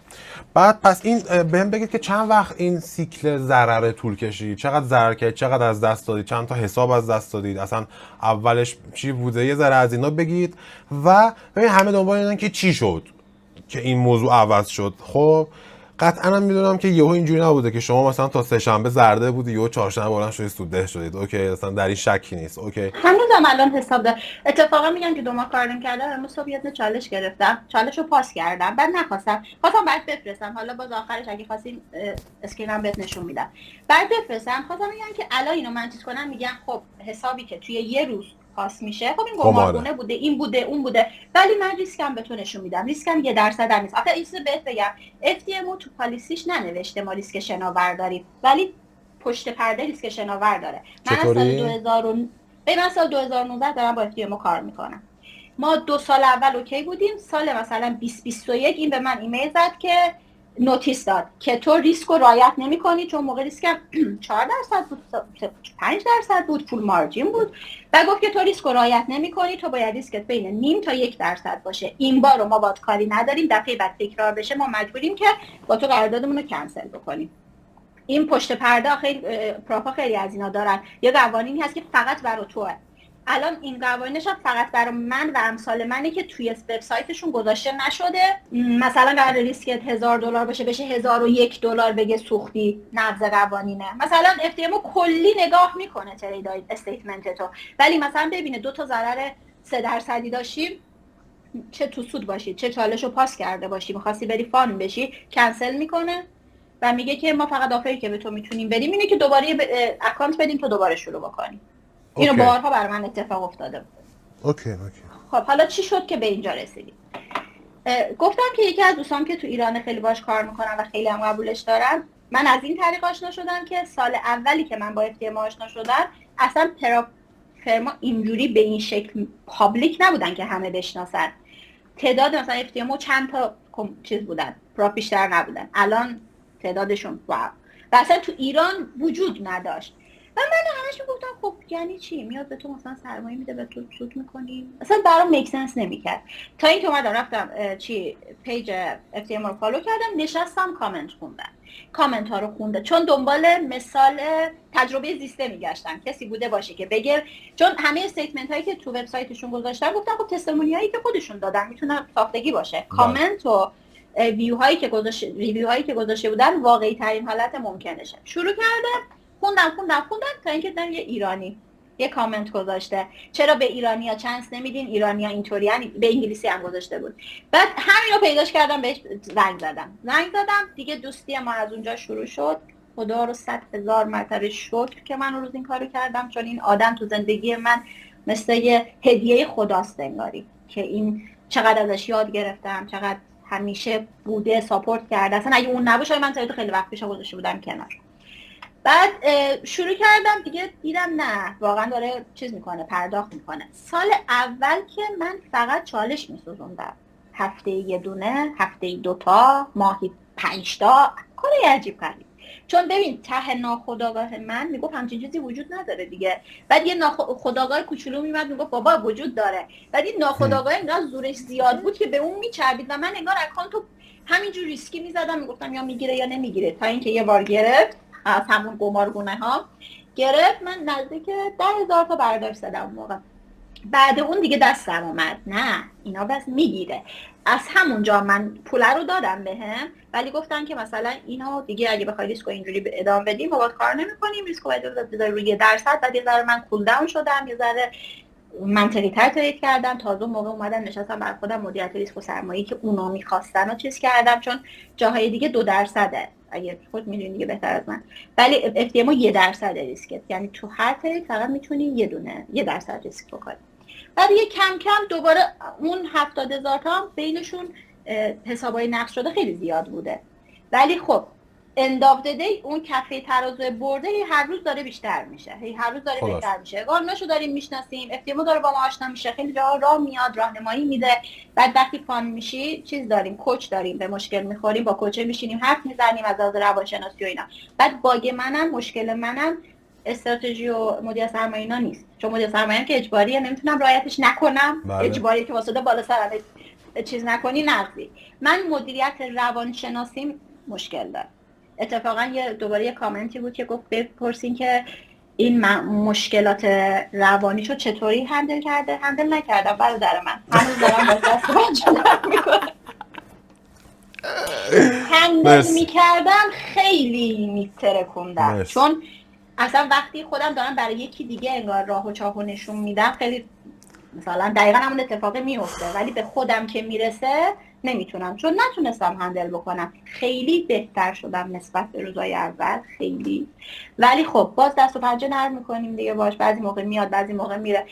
بعد پس این بهم بگید که چند وقت این سیکل ضرر طول کشید، چقدر ضرر کرد، چقدر از دست دادید، چند تا حساب از دست دادید، اصلا اولش چی بوده، یه ذره از اینا بگید و ببین همه دنبال اینن که چی شد که این موضوع عوض شد. خب قطعا هم میدونم که یهو اینجوری نبوده که شما مثلا تا سه شنبه زرده بودی یهو چهارشنبه بلند شدید سودده شدید. اوکی اصلا در این شکی نیست. اوکی هنوزم الان حساب دارم. اتفاقا میگم که 2 ماه کار نکردم، امروز صبح یه چالش گرفتم، چالش رو پاس کردم، بعد خواستم بعد بفرستم، حالا باز آخرش اگه خواستین اسکرینم بهت نشون میدم، بعد بفرستم. خواستم میگم که الان اینو من چیز کنم، میگم خب حسابی که توی یه روز پاس میشه، خب این قماره. قمارگونه بوده، این بوده، اون بوده، ولی من ریسکم به تو نشون میدم، ریسکم 1% هم نیست. آخه این چیزو بهت بگم، FTMO تو پالیسیش ننوشته ما ریسک شناور داریم، ولی پشت پرده ریسک شناور داره. من از سال 2019 دارم با FTMO کار میکنم. ما 2 سال اول اوکی بودیم، سال مثلا 2021 این به من ایمیل زد که نوتیس داد که تو ریسک رو رعایت نمی‌کنی، چون موقع ریسکم 4% بود، 5% بود، فول مارجین بود، و گفت که تو ریسک رو رعایت نمی‌کنی، تو باید ریسکت بین نیم تا 1% باشه. این بار رو ما باید کاری نداریم، دفعه بعد تکرار بشه ما مجبوریم که با تو قراردادمون رو کنسل بکنیم. این پشت پرده خیلی پروپا خیلی از اینا دارن. یه قوانینی هست که فقط برای توه. الان این قوانینش فقط برای من و امثال منه که توی وبسایتشون گذاشته نشده. مثلا قرار ریسکت $1000 باشه بشه $1001 بگه سوختی، نقض قوانینه. مثلا FTMO کلی نگاه میکنه ترید استیتمنت تو، ولی مثلا ببینه 2 تا ضرر 3% داشتیم، چه تو سود باشید چه چالشو پاس کرده باشی می‌خواستی بری فان بشی، کنسل میکنه و میگه که ما فقط آفری که به تو میتونیم بدیم اینه که دوباره اکانت بدیم تو دوباره شروع بکنی. اینو بارها برای من اتفاق افتاده بود. اوکی. خب حالا چی شد که به اینجا رسیدیم؟ گفتم که یکی از دوستام که تو ایران خیلی باش کار میکنن و خیلی هم قبولش دارن، من از این طریق آشنا شدم که سال اولی که من با FTMO آشنا شدم اصلا فرما اینجوری به این شکل پابلیک نبودن که همه بشناسن. تعداد مثلا FTMO چند تا چیز بودن، پراپ بیشتر نبودن. الان تعدادشون و اصلا تو ایران وجود نداشت و من همش گفتم خب یعنی چی، میاد به تو مثلا سرمایه میده به تو سود میکنی، اصلا برام میک سنس نمیکرد. تا اینکه اومدم رفتم پیج FTMO رو فالو کردم، نشستم کامنت خوندم، کامنت ها رو خوندم، چون دنبال مثال تجربه زیسته میگشتم، کسی بوده باشه که بگه، چون همه استیتمنت هایی که تو وبسایتشون گذاشتن گفتم خب تستمونیایی که خودشون دادن میتونه ساختگی باشه، کامنت و ریویو هایی که گذاشته بودن واقعی ترین حالت ممکنشه. شروع کردم خوندم تا اینکه دیدم یه ایرانی یه کامنت گذاشته چرا به ایرانی‌ها چانس نمیدین، ایرانی‌ها اینطوریان، به انگلیسی هم گذاشته بود. بعد همین رو پیداش کردم، بهش زنگ زدم دیگه دوستی ما از اونجا شروع شد. خدا رو 100,000 مرتبه شکر که من روز این کارو کردم، چون این آدم تو زندگی من مثل یه هدیه خداست انگاری، که این چقدر ازش یاد گرفتم، چقدر همیشه بوده ساپورت کرده. اصلا اگه اون نباشه من تا خیلی وقت پیش گذاشته بودم کنار. بعد شروع کردم دیگه، دیدم نه واقعا داره چیز میکنه، پرداخت میکنه. سال اول که من فقط چالش میسوزوندم، هفته یه دونه، هفته 2 تا، ماهی 5 تا، کار عجیب غریب. چون ببین ته ناخودآگاه من میگفت همچین چیزی وجود نداره دیگه. بعد یه ناخودآگاه کوچولو میمد میگفت بابا وجود داره. بعد این ناخودآگاه اینقدر زورش زیاد بود که به اون میچربید و من انگار اکانتو همینجور ریسکی میزدم، میگفتم یا میگیره یا نمیگیره، تا اینکه یه بار گرفت از همون قمارگونه ها گرفت. من نزدیک 10,000 تا برداشت زدم اون موقع. بعد اون دیگه دستم اومد نه اینا بس میگیره. از همونجا من پوله رو دادم بهم، ولی گفتن که مثلا اینا دیگه اگه بخوای ریسکو اینجوری ادامه بدیم ما باید کار نمی‌کنیم، ریسکو باید بذاری روی 1%. بعد یه ذره من کول داون شدم، یه ذره منطقی تر ترید کردم. تازه موقع اومدم نشستم بر خودم مدیریت ریسک و سرمایه‌ای که اونا می‌خواستن و چیز کردم، چون جاهای دیگه 2%، اگه خود میدونی دیگه بهتر از من، ولی FTMO 1% ریسکت، یعنی تو هر ترید فقط میتونی یه دونه 1% ریسک بکنی. بعد یه کم کم دوباره اون 70,000 تا بینشون حسابای نقد شده خیلی زیاد بوده، ولی خب end of the day اون کفه ترازو برده هر روز داره بیشتر میشه، هر روز داره بهتر میشه. قانوناشو داریم میشناسیم، FTMO داره با ما آشنا میشه، خیلی جاها راه میاد، راهنمایی میده. بعد وقتی فان میشی چیز داریم، کوچ داریم، به مشکل میخوریم با کوچ میشینیم حرف میزنیم از لحاظ روانشناسی و اینا. بعد باگ منم، مشکل منم استراتژی و مدیریت سرمایه اینا نیست، چون مدیریت سرمایه که اجباریه، نمیتونم رعایتش نکنم. اجباریه که واسه بالا سر چیز نکنی نقضی. من مدیریت روانشناسی مشکل دارم. اتفاقا دوباره یه کامنتی بود که گفت بپرسین که این مشکلات روانیشو چطوری هندل کرده. هندل نکردم برادر من، هنوز دارم با دست بچه‌ام میکنم. هندل میکردم خیلی میترکوندم، چون اصلا وقتی خودم دارم برای یکی دیگه انگار راه و چاهو نشون میدم خیلی مثلا دقیقا همون اتفاقی میفته، ولی به خودم که میرسه نمیتونم، چون نتونستم هندل بکنم. خیلی بهتر شدم نسبت به روزای اول، خیلی. ولی خب باز دست و پنجه نرم میکنیم دیگه باش، بعضی موقع میاد بعضی موقع میره.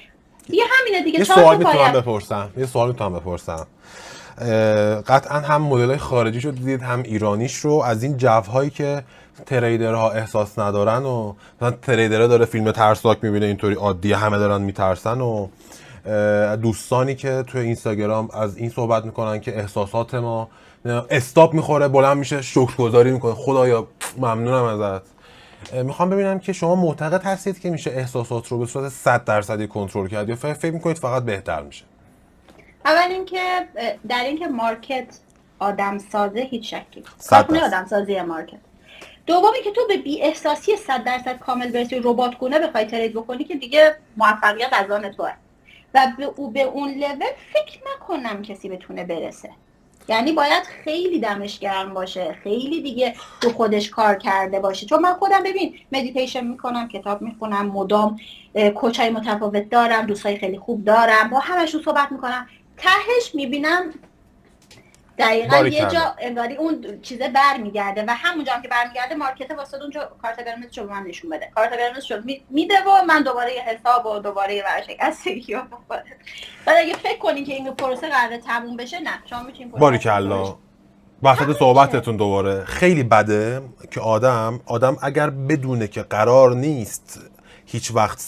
دیگه همینه دیگه. یه 4 سوال تا میتونم باید. بپرسم. قطعا هم مدل‌های خارجیش رو دیدید هم ایرانیش رو، از این جوهایی که تریدرها احساس ندارن و مثلا تریدرها داره فیلم ترسناک میبینه اینطوری عادی همه دارن میترسن و دوستانی که توی اینستاگرام از این صحبت میکنن که احساسات ما استاپ میخوره بلند میشه شکرگزاری میکنه خدایا ممنونم ازت. میخوام ببینم که شما معتقد هستید که میشه احساسات رو به صورت 100% کنترل کرد یا فکر میکنید فقط بهتر میشه؟ اول اینکه در اینکه مارکت آدم سازه هیچ شکی نیست. 100%. کارخونه آدم سازی مارکت. دومی که تو به بی احساسی 100% کامل برسی ربات گونه بخوای ترید بکنی که دیگه موفقیت از آن توه و به اون لول فکر نکنم کسی بتونه برسه. یعنی باید خیلی دمش گرم باشه، خیلی دیگه تو خودش کار کرده باشه. چون من خودم ببین مدیتیشن میکنم، کتاب میخونم، مدام کوچای متفاوت دارم، دوستای خیلی خوب دارم، با همشون صحبت میکنم، تهش میبینم دقیقاً یه جا انگاری اون چیزه برمیگرده و همونجا هم که برمیگرده مارکت واسه اونجا کارت قرمزشو به من نشون بده، کارت قرمزشو میده و من دوباره یه حساب و دوباره یه ورشکستگی و بعد اگه فکر کنین که این پروسه قراره تموم بشه، نه شما میتونین باریکلا. وسط صحبتتون دوباره خیلی بده که آدم اگر بدونه که قرار نیست هیچ وقت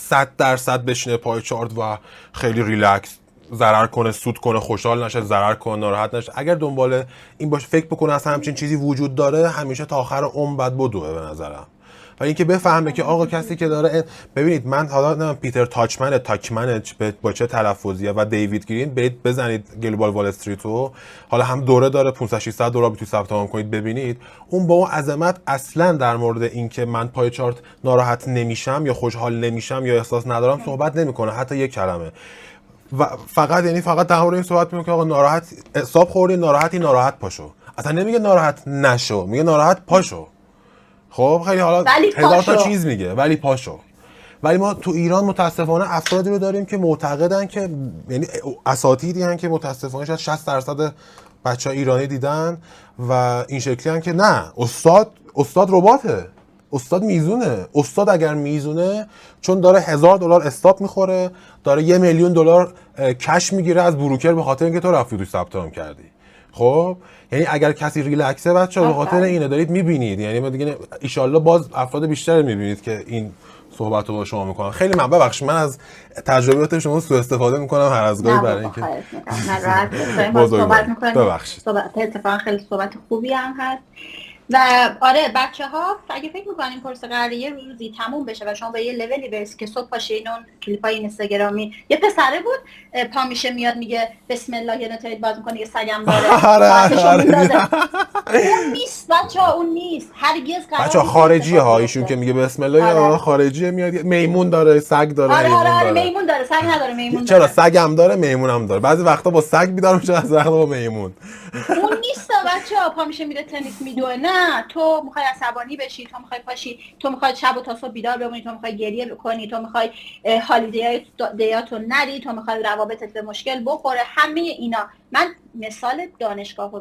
100% بشینه پای چارت و خیلی ریلکس ضرر کنه سود کنه خوشحال نشه ضرر کنه ناراحت نشه، اگر دنبال این باشه فکر بکنه اصلا همچین چیزی وجود داره همیشه تا آخر عمر بعد بدوه به نظرم. و اینکه بفهمه که آقا کسی که داره ببینید من حالا نه پیتر تاکمن با چه تلفظیه و دیوید گرین برید بزنید گلوبال وال استریتو، حالا هم دوره داره 500 600 دلار میتونید ثبت نام کنید ببینید اون با اون عظمت اصلا در مورد اینکه من پای چارت ناراحت نمیشم یا خوشحال نمیشم یا احساس ندارم صحبت نمیکنه حتی یک کلمه و فقط در مورد این صحبت میکنه که آقا ناراحت حساب خوردی ناراحت پاشو، اصلا نمیگه ناراحت نشو میگه ناراحت پاشو. خب خیلی حالا هزار تا چیز میگه ولی پاشو. ولی ما تو ایران متاسفانه افرادی رو داریم که معتقدن که یعنی اساتیدی هستن که متاسفانه شاید 60% بچه‌ها ایرانی دیدن و این شکلی هستن که نه استاد رباته، استاد میزونه، استاد اگر میزونه چون داره $1000 استاپ میخوره داره $1,000,000 کش میگیره از بروکر به خاطر اینکه تو رفتی توش ثبت نام کردی. خب یعنی اگر کسی ریلکسه بچه‌ها به خاطر اینه دارید میبینید، یعنی ما دیگه ان شاءالله باز افراد بیشتر میبینید که این صحبت رو با شما میکنن. خیلی من ببخشید من از تجربیات شما سوء استفاده میکنم هر از گاهی برای اینکه صحبت میکنیم. ببخشید صحبت اتفاقا خیلی صحبت خوبی هم هست و آره بچه‌ها اگه فکر می‌کنن این پروسه قراره یه روزی تموم بشه و شما به یه لولی برسی که صبح پاشین اون کلیپای اینستاگرامی یه پسره بود پا میشه میاد میگه بسم الله یه نتایید باز می‌کنه یه سگم داره اون نیست بچه‌ها، اون نیست هرگز. بچه‌ها خارجیه ها ایشون که میگه بسم الله یا خارجیه میاد میمون داره سگ داره آره میمون داره سگ نداره میمون چرا سگم داره میمون هم داره بعضی وقتا با سگ بیدار میشه از وقتا با میمون اون نیست بچه‌ها پا میشه میره تنیس میدوه. نه تو میخوای عصبانی بشی، تو میخوای پاشی، تو میخوای شب و تا صبح بیدار بمونی، تو میخوای گریه بکنی، تو میخوای هالیدیاتو نری، تو میخوای روابطت به مشکل بخوره، همه اینا. من مثال دانشگاهو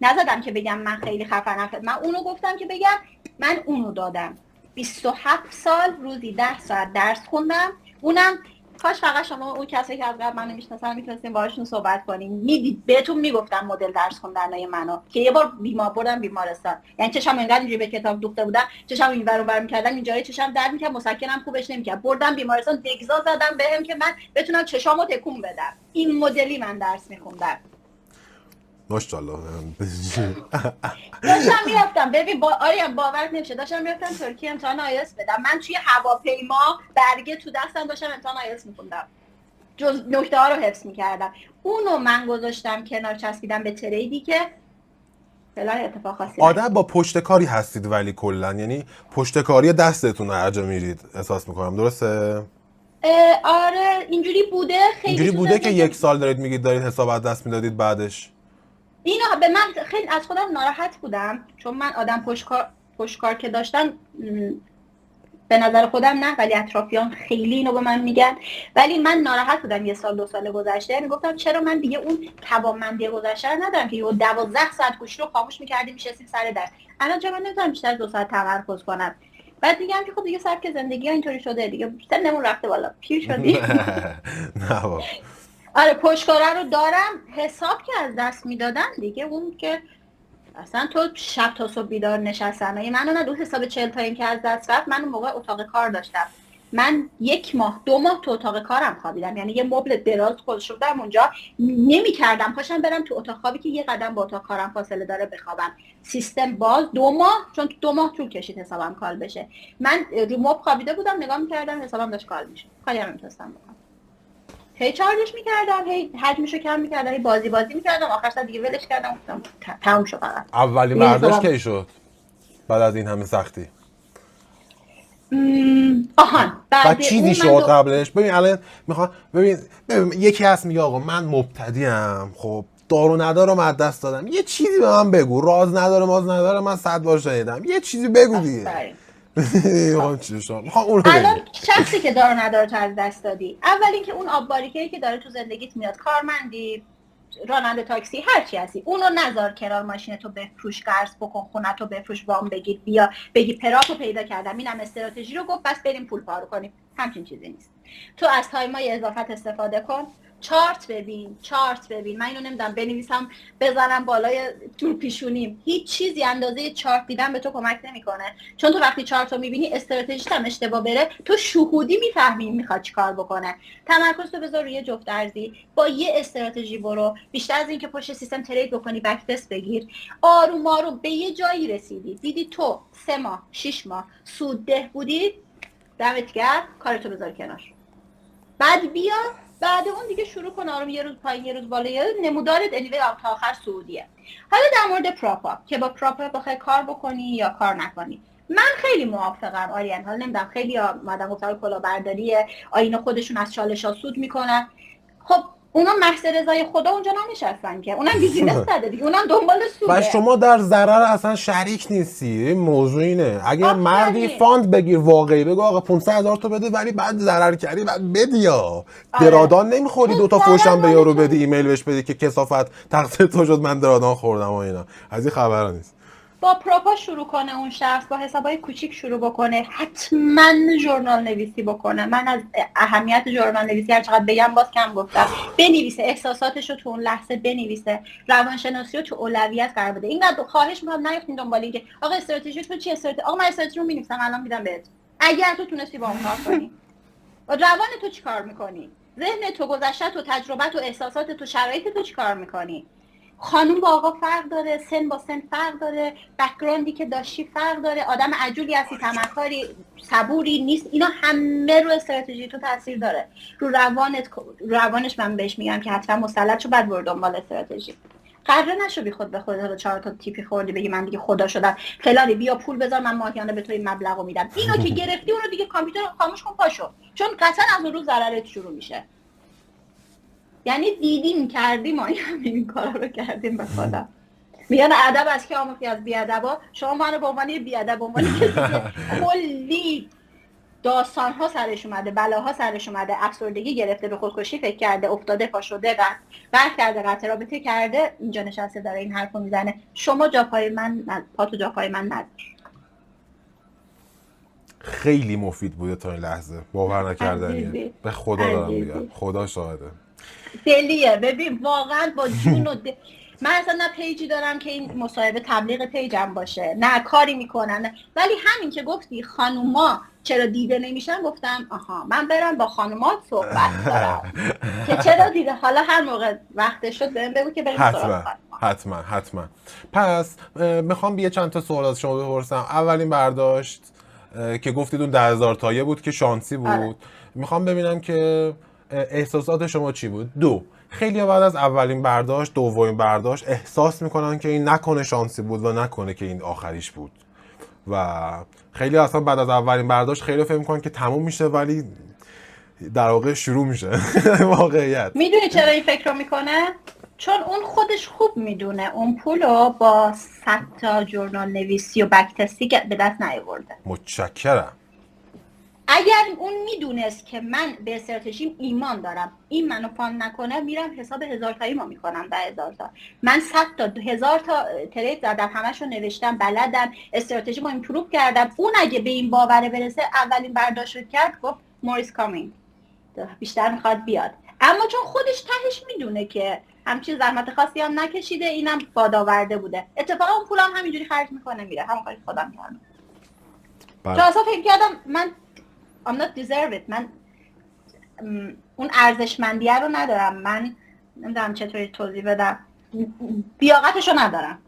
نزدم که بگم من خیلی خفنم، من اونو گفتم که بگم من اونو دادم. 27 سال روزی 10 ساعت درس خوندم. اونم کاش فقط شما اون کسی که از قبل منو میشناسن میتونستین باهاشون صحبت کنین. میدید بهتون میگفتم مدل درس خوندنای منو که یه بار بردم بیمارستان، یعنی چشم اینقدر اینجوری به کتاب دوخته بودم، چشم اینور اونور می‌کردم، اینجوری چشم درد می‌کرد، مسکنم خوبش نمی‌کرد، بردم بیمارستان دگزا زدم بهم که من بتونم چشامو تکون بدم. این مدلی من درس می‌خوندم. ماشاءالله. داشتم میرفتم ببین آریان باورت نمیشه داشتم میرفتم ترکیه امتحان آیلتس بدم. من توی هواپیما برگه تو دستم داشتم امتحان آیلتس می‌خوندم، جز نکته ها رو حفظ می‌کردم. اونو من گذاشتم کنار، چسبیدم به تریدی که فعلا اتفاق خاصی آدم با پشتکاری هستید ولی کلا یعنی پشتکاری دستتون هر جا میرید احساس می‌کنم درسته؟ آره اینجوری بوده. خیلی اینجوری بوده که 1 سال دارید میگید دارید حساب از دست میدادید بعدش اینو به من خیلی از خودم ناراحت بودم چون من آدم پشتکار که داشتم به نظر خودم نه ولی اطرافیان خیلی اینو به من میگن، ولی من ناراحت بودم 1 سال 2 سال گذشته. میگفتم چرا من دیگه اون توانمندی گذشته رو ندارم که 12 ساعت گوشی رو خاموش می‌کردیم میشستیم سر درس. الان چرا من نمیتونم بیشتر از 2 ساعت تمرکز کنم؟ بعد دیگه هم که خب دیگه سبک زندگی ها اینطوری شده دیگه، سنمون رفته بالا، پیر شدیم. نه بابا. آره پشتکاره رو دارم. حساب که از دست میدادن دیگه، اون که اصلا تو شب تا صبح بیدار نشستن. اگه منو نه دو حساب 40 تا این که از دست رفت، من اون موقع اتاق کار داشتم، من 1 ماه 2 ماه تو اتاق کارم خوابیدم، یعنی یه مبل دراز گذاشتم اونجا، نمی‌کردم پاشم برم تو اتاق خوابی که یه قدم با اتاق کارم فاصله داره بخوابم. سیستم باز 2 ماه، چون تو 2 ماه طول کشید حسابم کال بشه. من رو مبل خوابیده بودم، نگاه می‌کردم حسابم داشت کال میشه، کاری هم نمی‌تونستم بکنم. هی چارجش می‌کردم، هی حجمشو کم می‌کردم، هی بازی می‌کردم، آخر سر دیگه ولش کردم، گفتم تموم شد فقط. اولین برداشت کی شد بعد از این همه سختی؟ آهان بعد چیزی شد قبلش؟ ببین الان میخوام ببین یکی هست میگه آقا من مبتدیم، خب دارو ندارم از دست دادم، یه چیزی به من بگو، راز نداره ماز نداره، من 100 بار شنیدم، یه چیزی بگو دیگه. میخوام چی شد؟ میخوام اون رو الان شخصی که دارو نداره تو از دست دادی، اول اینکه اون آب باریکه‌ای که داره تو زندگیت میاد، کارمندی، راننده تاکسی، هر چی هستی، اونو نذار کنار ماشینتو بفروش، قرض بکن، خونتو بفروش، وام بگیر، بیا بگی پراپو پیدا کردم، اینم استراتژی رو گفت بس بریم پول پارو کنیم. همچین چیزی نیست. تو از تایمای اضافت استفاده کن، چارت ببین. من اینو نمیدونم بنویسم بزنم بالای تور پیشونیم، هیچ چیزی اندازه چارت دیدن به تو کمک نمیکنه، چون تو وقتی چارت رو میبینی استراتژیت هم اشتباه بره، تو شهودی میفهمی میخواد چیکار بکنه. تمرکز تو بذار روی جفت ارزی، با یه استراتژی برو، بیشتر از این که پشت سیستم ترید بکنی بک تست بگیر، آروم آروم به یه جایی رسیدی، دیدی تو 3 ماه 6 ماه سودده بودی، دمت گرم، کارتو بذار کنار، بعد بیا بعد اون دیگه شروع کن آروم، یه روز پایین یه روز بالا، نمودارت انیوی تا آخر سعودیه. حالا در مورد پراپا که با پراپا بخوای کار بکنی یا کار نکنی، من خیلی موافقم آریان. حالا نمیدونم خیلی اومدن گفتن کلاهبرداریه، آینه خودشون از چالش‌ها سود میکنن. خب اونا محض رضای خدا اونجا ننشستن که، اونم بیزینس زده دیگه، اونم دنبال سوده. و شما در ضرر اصلا شریک نیستی. این موضوع اینه اگه مردی فاند بگیر واقعی، بگو آقا 500,000 تا بده، ولی بعد ضرر کردی بعد بدی، یا درادان نمیخوری 2 تا فوشم به یارو بدی، ایمیل بهش بدی که کثافت تقصیر تو شد من درادان خوردم و اینا، از این خبرا نیست. با پروپا شروع کنه اون شخص، با حسابای کوچیک شروع بکنه، حتما ژورنال نویسی بکنه. من از اهمیت ژورنال نویسی هر چقدر بگم باز کم گفتم. بنویسه احساساتش رو تو اون لحظه بنویسه، روانشناسی رو تو اولویت قرار بده. اینقدر خواهش می‌کنم نیفتین دنبال اینکه آقا استراتژی تو چی، آقا من استراتژی رو می‌نویسم الان میدم بهت، اگر تو تونستی با اون کار کنی. روان تو چی کار می‌کنی؟ ذهن تو، گذشته تو، تجربه تو، احساسات تو، شرایط تو چی کار می‌کنی؟ خانوم با آقا فرق داره، سن با سن فرق داره، بک‌گراندی که داشتی فرق داره، آدم عجولی هستی، تمکاری، صبوری نیست، اینا همه رو استراتژی تو تاثیر داره. رو روانش من بهش میگم که حتما مسلط شو، بعد برو دنبال استراتژی. قراره نشو بی خود به خودت 4 تا تیپی خوردی بگی من دیگه خدا شدم فلانی، بیا پول بذار من ماهیانه به تو این مبلغو میدم. اینو که گرفتی اونو دیگه کامپیوتر خاموش کن پاشو، چون قطعا از اون روز ضررت شروع میشه. یعنی دیدیم کردیم ما این کارا رو کردیم به خدا. میگن ادب از که آموختی از بیادبا، شما منو به عنوان بیادب، به عنوان کسی که کلی داستان‌ها سرش اومده، بلاها سرش اومده، افسردگی گرفته، به خودکشی فکر کرده، افتاده، پا شده، قطع کرده، قطع رابطه کرده، اینجا نشسته داره این حرفو میزنه. شما جا پای من، پا تو جا پای من نذار. خیلی مفید بوده تا این لحظه، باور نکردنیه، به خدا دارم میگم، خدا شاهده. دلیه. ببین واقعا با جون و من اصلا نه پیجی دارم که این مصاحبه تبلیغ پیجم باشه، نه کاری میکنن، ولی همین که گفتی خانوما چرا دیده نمیشن، گفتم آها من برم با خانوما صحبت کنم که چرا دیده. حالا هر موقع وقت شد بهم بگو که بریم سراغ خانوما. حتما. پس میخوام یه چند تا سوال از شما بپرسم. اولین برداشت که گفتید اون 10,000 تایه بود که شانسی بود. میخوام ببینم که احساسات شما چی بود. 2. خیلی بعد از اولین برداشت، دومین برداشت احساس میکنن که این نکنه شانسی بود و نکنه که این آخریش بود، و خیلی اصلا بعد از اولین برداشت خیلی فکر میکنن که تموم میشه، ولی در واقع شروع میشه. واقعیت. میدونی چرا این فکر رو میکنه؟ چون اون خودش خوب میدونه اون پولو با 100 تا ژورنال نویسی و بک تستی به دست نیاورده. متشکرم. اگر اون میدونست که من به استراتژیم ایمان دارم، این منو فان نکنه، میرم حساب 1000 تایی ما میکنم، 10,000 تا. من 100 تا 1000 تا ترید زدم، همشو نوشتم، بلدم، استراتژی ما ایمپروو کردم. اون اگه به این باوره برسه، اولین برداشت کرد گفت موریس کامینگ، بیشتر میخواد بیاد. اما چون خودش تهش میدونه که همچین زحمت خاصی هم نکشیده، اینم بادآورده بوده، اتفاقا اون پولم همینجوری خرج میکنه میره، همون کاری خودم کردم. چون اصلا فکر کردم من I'm not deserve it، من اون ارزشمندیه رو ندارم، من نمیدونم چطوری توضیح بدم، لیاقتشو ندارم.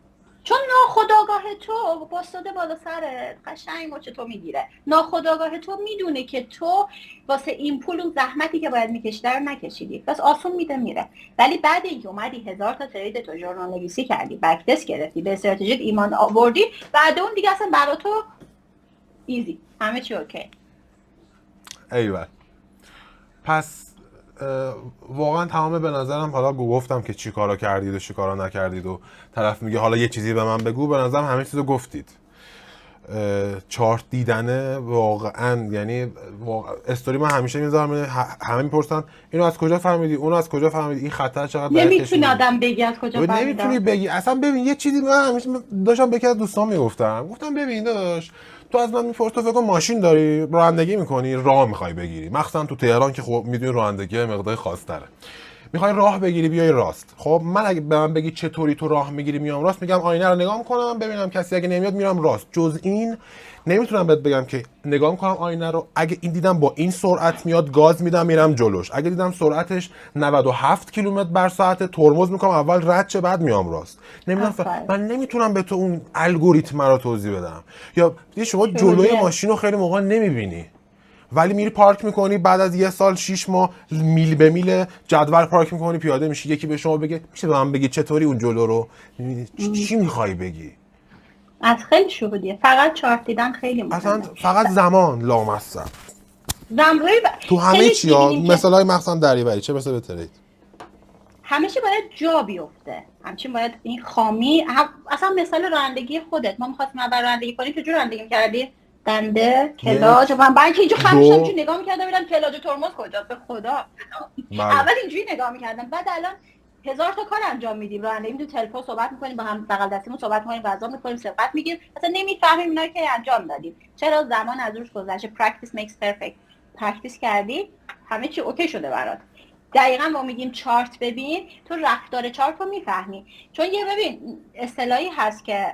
چون ناخودآگاه تو باستاده بالا سرت، قشنگ مچ تو میگیره. ناخودآگاه تو میدونه که تو واسه این پول اون زحمتی که باید میکشیده رو نکشیدی، بس آسون میده میره. ولی بعد اینکه اومدی 1000 تا ترید تو ژورنال نویسی کردی، بک تست گرفتی، به استراتژیت ایمان آوردی، بعد اون دیگه اصلا برا تو ایزی، همه چی اوکی. ایول. پس واقعا تمام به نظرم، حالا گفتم که چی کارا کردید و چی کارا نکردید و طرف میگه حالا یه چیزی به من بگو، به نظرم همه چیزو گفتید. چارت دیدنه واقعا، یعنی استوری من همیشه میذارم، همه میپرسن اینو از کجا فهمیدی، اونو از کجا فهمیدی، این خطر چقدر نمیتونی آدم بگی از کجا فهمیدم. نمیتونی بگی اصلا. ببین یه چیزی من همیشه داشتم به یکی از دوستان میگفتم، گفتم ببین داداش، تو از من میپرسی تو فکر کن ماشین داری، رانندگی میکنی، راه میخوای بگیری، مخصوصا تو تهران که خب میدونی رانندگی مقدار خاص تره، میخوای راه بگیری بیای راست. خب من اگه به من بگی چطوری تو راه میگیری میام راست، میگم آینه رو نگاه میکنم ببینم کسی اگه نمیاد میرم راست. جز این نمیتونم بهت بگم که نگاه میکنم آینه رو، اگه این دیدم با این سرعت میاد گاز میدم میرم جلوش، اگه دیدم سرعتش 97 کیلومتر بر ساعت ترمز میکنم اول رد چه بعد میام راست. نمیدونم من نمیتونم به تو اون الگوریتم رو توضیح بدم. یا شما جلوی ماشین رو خیلی موقع نمیبینی، ولی میری پارک میکنی، بعد از 1 سال 6 ماه میل به میل جدول پارک میکنی، پیاده میشی، یکی به شما بگه میشه به من بگی چطوری اون جلو رو، چی میخوای بگی؟ از خیلی شهودیه، فقط چارت دیدن خیلی مهمه. اصلا فقط زمان لامصب تو همه چی ها، مثالای مخصوصا دریوری، چه مثل به ترید همه چی باید جا بیفته، همچین باید این خامی اصلا مثال رانندگی خودت، ما می‌خواستیم اول رانندگی کنیم، چجوری رانندگی می‌کردی؟ دنده کلاج، من بعد اینجا خمشم اینجوری نگاه می‌کردم ببینم کلاج و ترمز کجاست، به خدا اول اینجوری نگاه می‌کردم، بعد الان 1000 تا کار انجام میدیم، رانندگی می‌دیم، تلفن صحبت می‌کنیم، با هم بغل دستیمون صحبت می‌کنیم، غذا می‌خوریم، سبقت می‌گیریم، اصلا نمی‌فهمیم اینا که انجام دادیم، چرا زمان از روش گذشته. practice makes perfect، پرکتیس کردی همه چی اوکی شده برات. دقیقاً ما میگیم چارت ببین، تو رفتار چارت رو میفهمی. چون یه ببین اصطلاحی هست که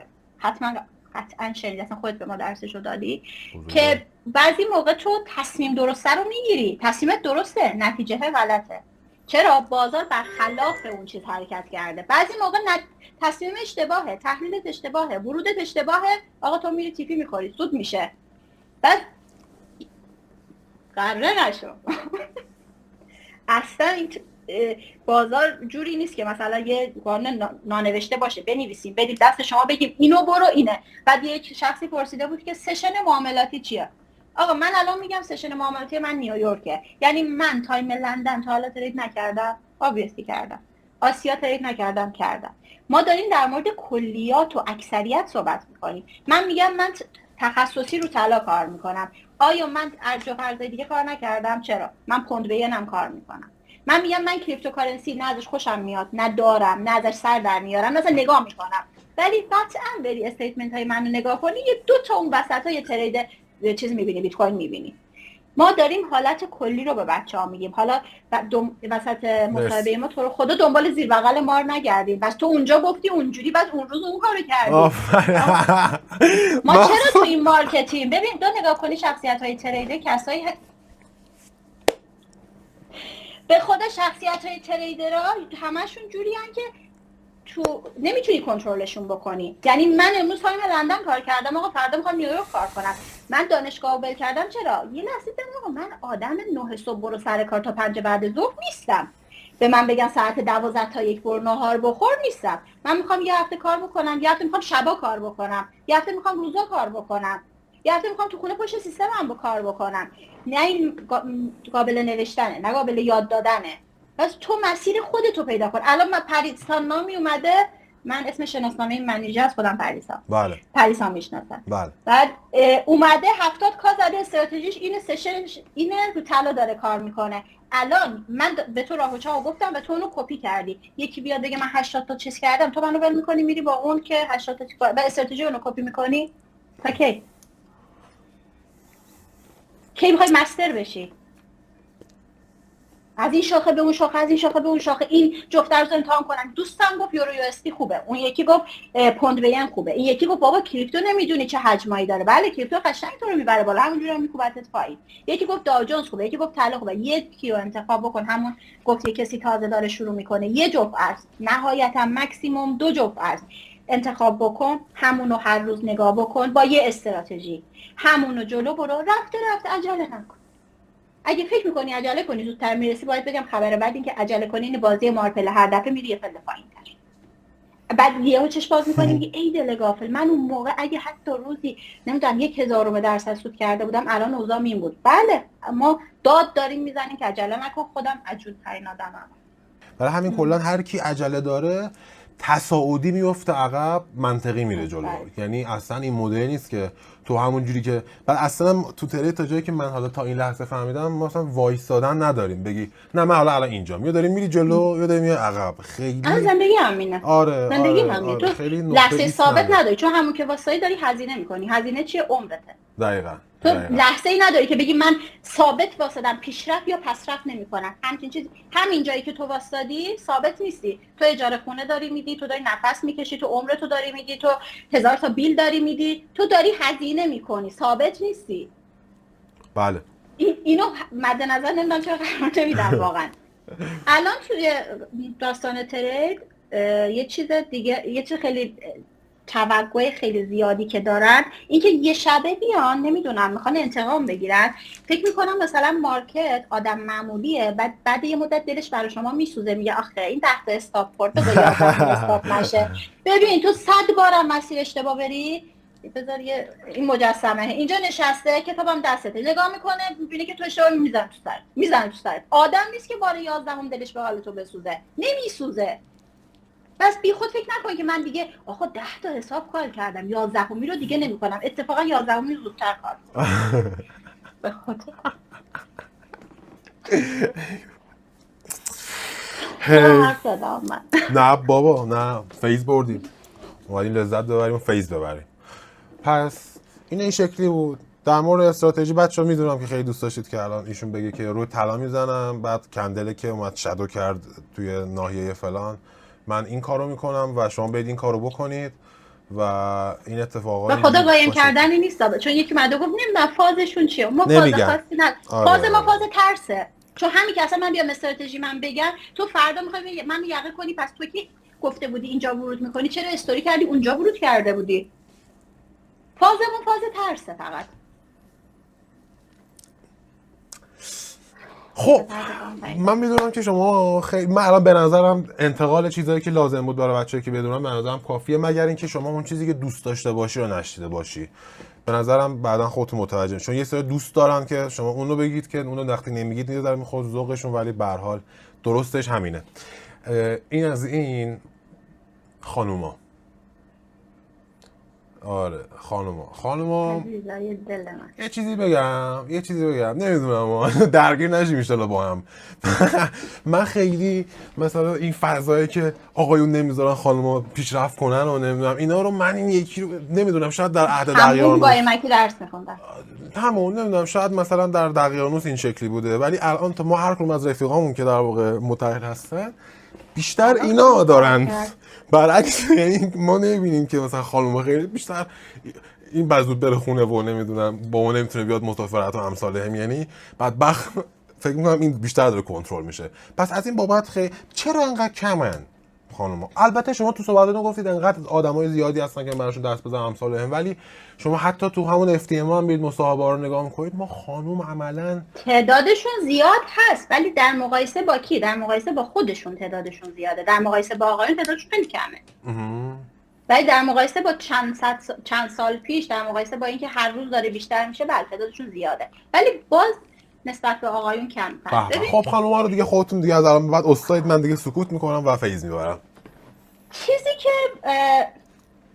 قطعاً شنیدی، اصلا خودت به ما درسشو دادی، که بعضی موقع تو تصمیم درسته رو میگیری، تصمیمت درسته، نتیجه غلطه. چرا؟ بازار برخلاف اون چیز حرکت کرده. بعضی موقع تصمیم اشتباهه، تحلیلت اشتباهه، ورودت اشتباهه، آقا تو میری تیپی میخوری، سود میشه. بعد قراره نشو اصلا این بازار جوری نیست که مثلا یه قانون نانوشته باشه بنویسیم بدیم دست شما بگیم اینو برو اینه. بعد یه شخصی پرسیده بود که سشن معاملاتی چیه؟ آقا من الان میگم سشن معاملاتی من نیویورکه، یعنی من تایم لندن تا حالا ترید نکردم، obviously کردم، آسیا ترید نکردم، کردم. ما داریم در مورد کلیات و اکثریت صحبت میکنیم. من میگم من تخصصی رو طلا کار میکنم، آیا من ارج و قرضای دیگه کار نکردم؟ چرا؟ من پوند به ینم کار میکنم. من میگم من کریپتوکارنسی نه ازش خوشم میاد، نه دارم، نه ازش سر در میارم، مثلا نگاه میکنم، ولی قطعا بری استیتمنت های منو نگاه کنی، یه 2 تا اون وسطای ترید چیز میبینی، بیت کوین میبینی. ما داریم حالت کلی رو به بچه‌ها میگیم. حالا وسط مصاحبه ما تو رو خدا دنبال زیر بغل مار نگردیم، بس تو اونجا گفتی اونجوری، بعد اون روز اون کارو کردی. ما چرا تو این مارکتیم؟ ببین دو نگاه کنی شخصیت‌های تریدر، کسایی به خدا شخصیت‌های تریدرها همشون جوریان که تو نمیتونی کنترلشون بکنی. یعنی من امروز تایم لندن کار کردم، آقا فردا میخوام نیویورک کار کنم، من دانشگاه بل کردم، چرا؟ یه لحظه بگم آقا من آدم 9 صبح برو سر کار تا 5 بعد ظهر نیستم. به من بگن ساعت 12 تا 1 برو ناهار بخور، نیستم. من میخوام یه هفته کار بکنم، یه هفته میخوام شبا کار بکنم، یه هفته میخوام روزا کار بکنم، یه هفته میخوام تو خونه پشت سیستمم با کار بکنم. نه این قابل نوشتنه، نه قابل یاد دادنه. پس تو مسیر خودتو پیدا کن. الان من پریستان نامی اومده من اسم شناسنامه منیجر از خودم پریسا. بله پریسا میشناسم. بله بعد اومده 70 کا زده استراتژیش اینه، سشنش اینه، رو طلا داره کار میکنه. الان من به تو راه و چاه گفتم و تو اونو کپی کردی. یکی بیاد بگه من 80 تا چیز کردم، تو منو ول میکنی میری با اون که 80 تا و استراتژی اونو کپی میکنی؟ تا کی میخوای مستر بشی؟ از این شاخه به اون شاخه، از این شاخه به اون شاخه، این جفت رو امتحان کنم. دوستم گفت یورو یو اس دی خوبه، اون یکی گفت پوند وین خوبه، این یکی گفت بابا کریپتو نمیدونی چه حجمایی داره. بله کریپتو قشنگ تو رو میبره بالا، همونجوری هم میکوبتت پایین. یکی گفت داو جونز خوبه، یکی گفت طلا خوبه. یکی رو انتخاب بکن. همون گفت کسی تازه داره شروع میکنه یه جفت ارز، نهایتا ماکسیمم 2 جفت ارز انتخاب بکن، همونو هر روز نگاه بکن با یه استراتژی، همونو جلو برو، رفته عجله نکن. اگه فکر میکنی عجله کنی زودتر میرسی، باید بگم خبر بعد این که عجله کنی این بازی مارپله، هر دفعه میری یه پله پایین‌تر. بعد یهو چش باز میکنی میگی ای دل غافل، من اون موقع اگه حتی روزی نمیدونم 1000% سود کرده بودم الان اوضاعم این بود. بله ما داد داریم میزنیم که عجله نکن، خودم عجول‌ترین آدمم. برای همین کلا هر کی عجله داره تصاعدی میفته عقب، منطقی میره جلو. یعنی اصلا این مدل نیست که تو همون جوری که بعد اصلا تو تره تا جایی که من حالا تا این لحظه فهمیدم ما مثلا وایسادن نداریم، بگی نه من حالا الان اینجام، یا داریم میری جلو یا داریم میری عقب. خیلی زندگی همینه. آره زندگی آره، همینه. آره. تو خیلی لحظه ثابت نداری، چون همون که واسایی داری هزینه میکنی. هزینه چیه؟ عمرته. دقیقاً. تو لحظه ای نداری که بگی من ثابت واسادم پیشرفت یا پسرفت نمیکنم. همین چیز، همین جایی که تو واسادی ثابت نیستی. تو اجاره خونه داری میدی، تو داری نفس میکشی، تو عمرتو داری میدی، تو 1000 تا بیل داری میدی، تو داری هزینه میکنی، ثابت نیستی. بله اینو مد نظر نمیدونم چرا قرار نمیدم واقعا. الان توی داستان ترید یه چیز دیگه، یه چیز خیلی توقع خیلی زیادی که دارن اینکه یه شبه بیان نمیدونم میخوان انتقام بگیرن. فکر میکنم مثلا مارکت آدم معمولیه، بعد یه مدت دلش برای شما میسوزه، میگه آخه این 10 تا استاپ خورد بذار 11 استاپ نشه. ببین تو 100 بارم مسیر اشتباه بری، بذار این مجسمه اینجا نشسته کتابم دستته، نگاه میکنه میبینه که تو اشتباه میزنه تو سرت. آدم نیست که بار 11 دلش به حال تو بسوزه، نمیسوزه. بس بی خود فکر نکن که من دیگه آخه 10 تا حساب کار کردم 11می رو دیگه نمی‌کنم. اتفاقا 11می زودتر کار کنم. به خاطر نه بابا نه، فیز بردیم، اومدیم لذت ببریم و فیز ببریم. پس این شکلی بود در مورد استراتژی. بچه‌ها میدونم که خیلی دوست داشتید که الان ایشون بگه که روی طلا میزنم، بعد کندله که اومد شادو کرد توی ناحیه فلان من این کارو میکنم و شما برید این کارو بکنید و این اتفاقا. به خدا قایم کردنی نیست، چون یکی اومده گفت نمیدونم فازشون چیه. ما فاز خاصی نداریم. فاز ما فاز ترسه. چون همین که اصلا من بیام استراتژی من بگم تو فردا میخوای من یقه کنی، پس تو کی گفته بودی اینجا ورود میکنی، چرا استوری کردی اونجا ورود کرده بودی؟ فازمون فاز ترسه فقط. خب من میدونم که شما خیلی، من الان به نظرم انتقال چیزایی که لازم بود برای بچه‌ها که بدونم به نظرم کافیه، مگر اینکه شما اون چیزی که دوست داشته باشی رو نشیده باشی. به نظرم بعداً خودتون متوجه، چون یه سری دوست دارن که شما اونو بگید که اونو وقتی نمیگید میذاره میخواد ذوقشون، ولی به هر حال درستش همینه. این از این خانوما. آره خانوما یه چیزی بگم نمیدونم درگیر نشیم ان شاءالله با هم. من خیلی مثلا این فضایی که آقایون نمیذارن خانوما پیشرفت کنن و نمیدونم اینا رو، من این یکی رو نمیدونم، شاید در عهد دقیقانوس قایمکی درس میخوندم همون نمیدونم، شاید مثلا در دقیقانوس این شکلی بوده، ولی الان تا ما هر کدوم از رفیقامون که در واقع متحد هستن بیشتر اینا دارن برعکس. یعنی ما نمیبینیم که مثلا خانوما خیلی بیشتر این بزود بره خونه و نمیدونم بابا نمیتونه بیاد مسافرت و امثال هم، یعنی بدبخت فکر میکنم این بیشتر داره کنترل میشه. پس از این بابت خیلی چرا انقدر کمن خانوما؟ البته شما تو صحبتاتون گفتید انقدر آدمای زیادی هستن که براشون دست بزنن امثال هم، ولی شما حتی تو همون FTM هم برید مصاحبه رو نگاه میکنید، ما خانوم عملاً تعدادشون زیاد هست، ولی در مقایسه با کی؟ در مقایسه با خودشون تعدادشون زیاده، در مقایسه با آقایون تعدادشون خیلی کمه. ولی در مقایسه با چند سال پیش، در مقایسه با اینکه هر روز داره بیشتر میشه، بله تعدادشون زیاده، ولی باز نسبت به آقایون کمتر. خب خانوما رو دیگه خودتون دیگه از الان بعد استاد، من دیگه سکوت میکنم و فیض میبرم. چیزی که که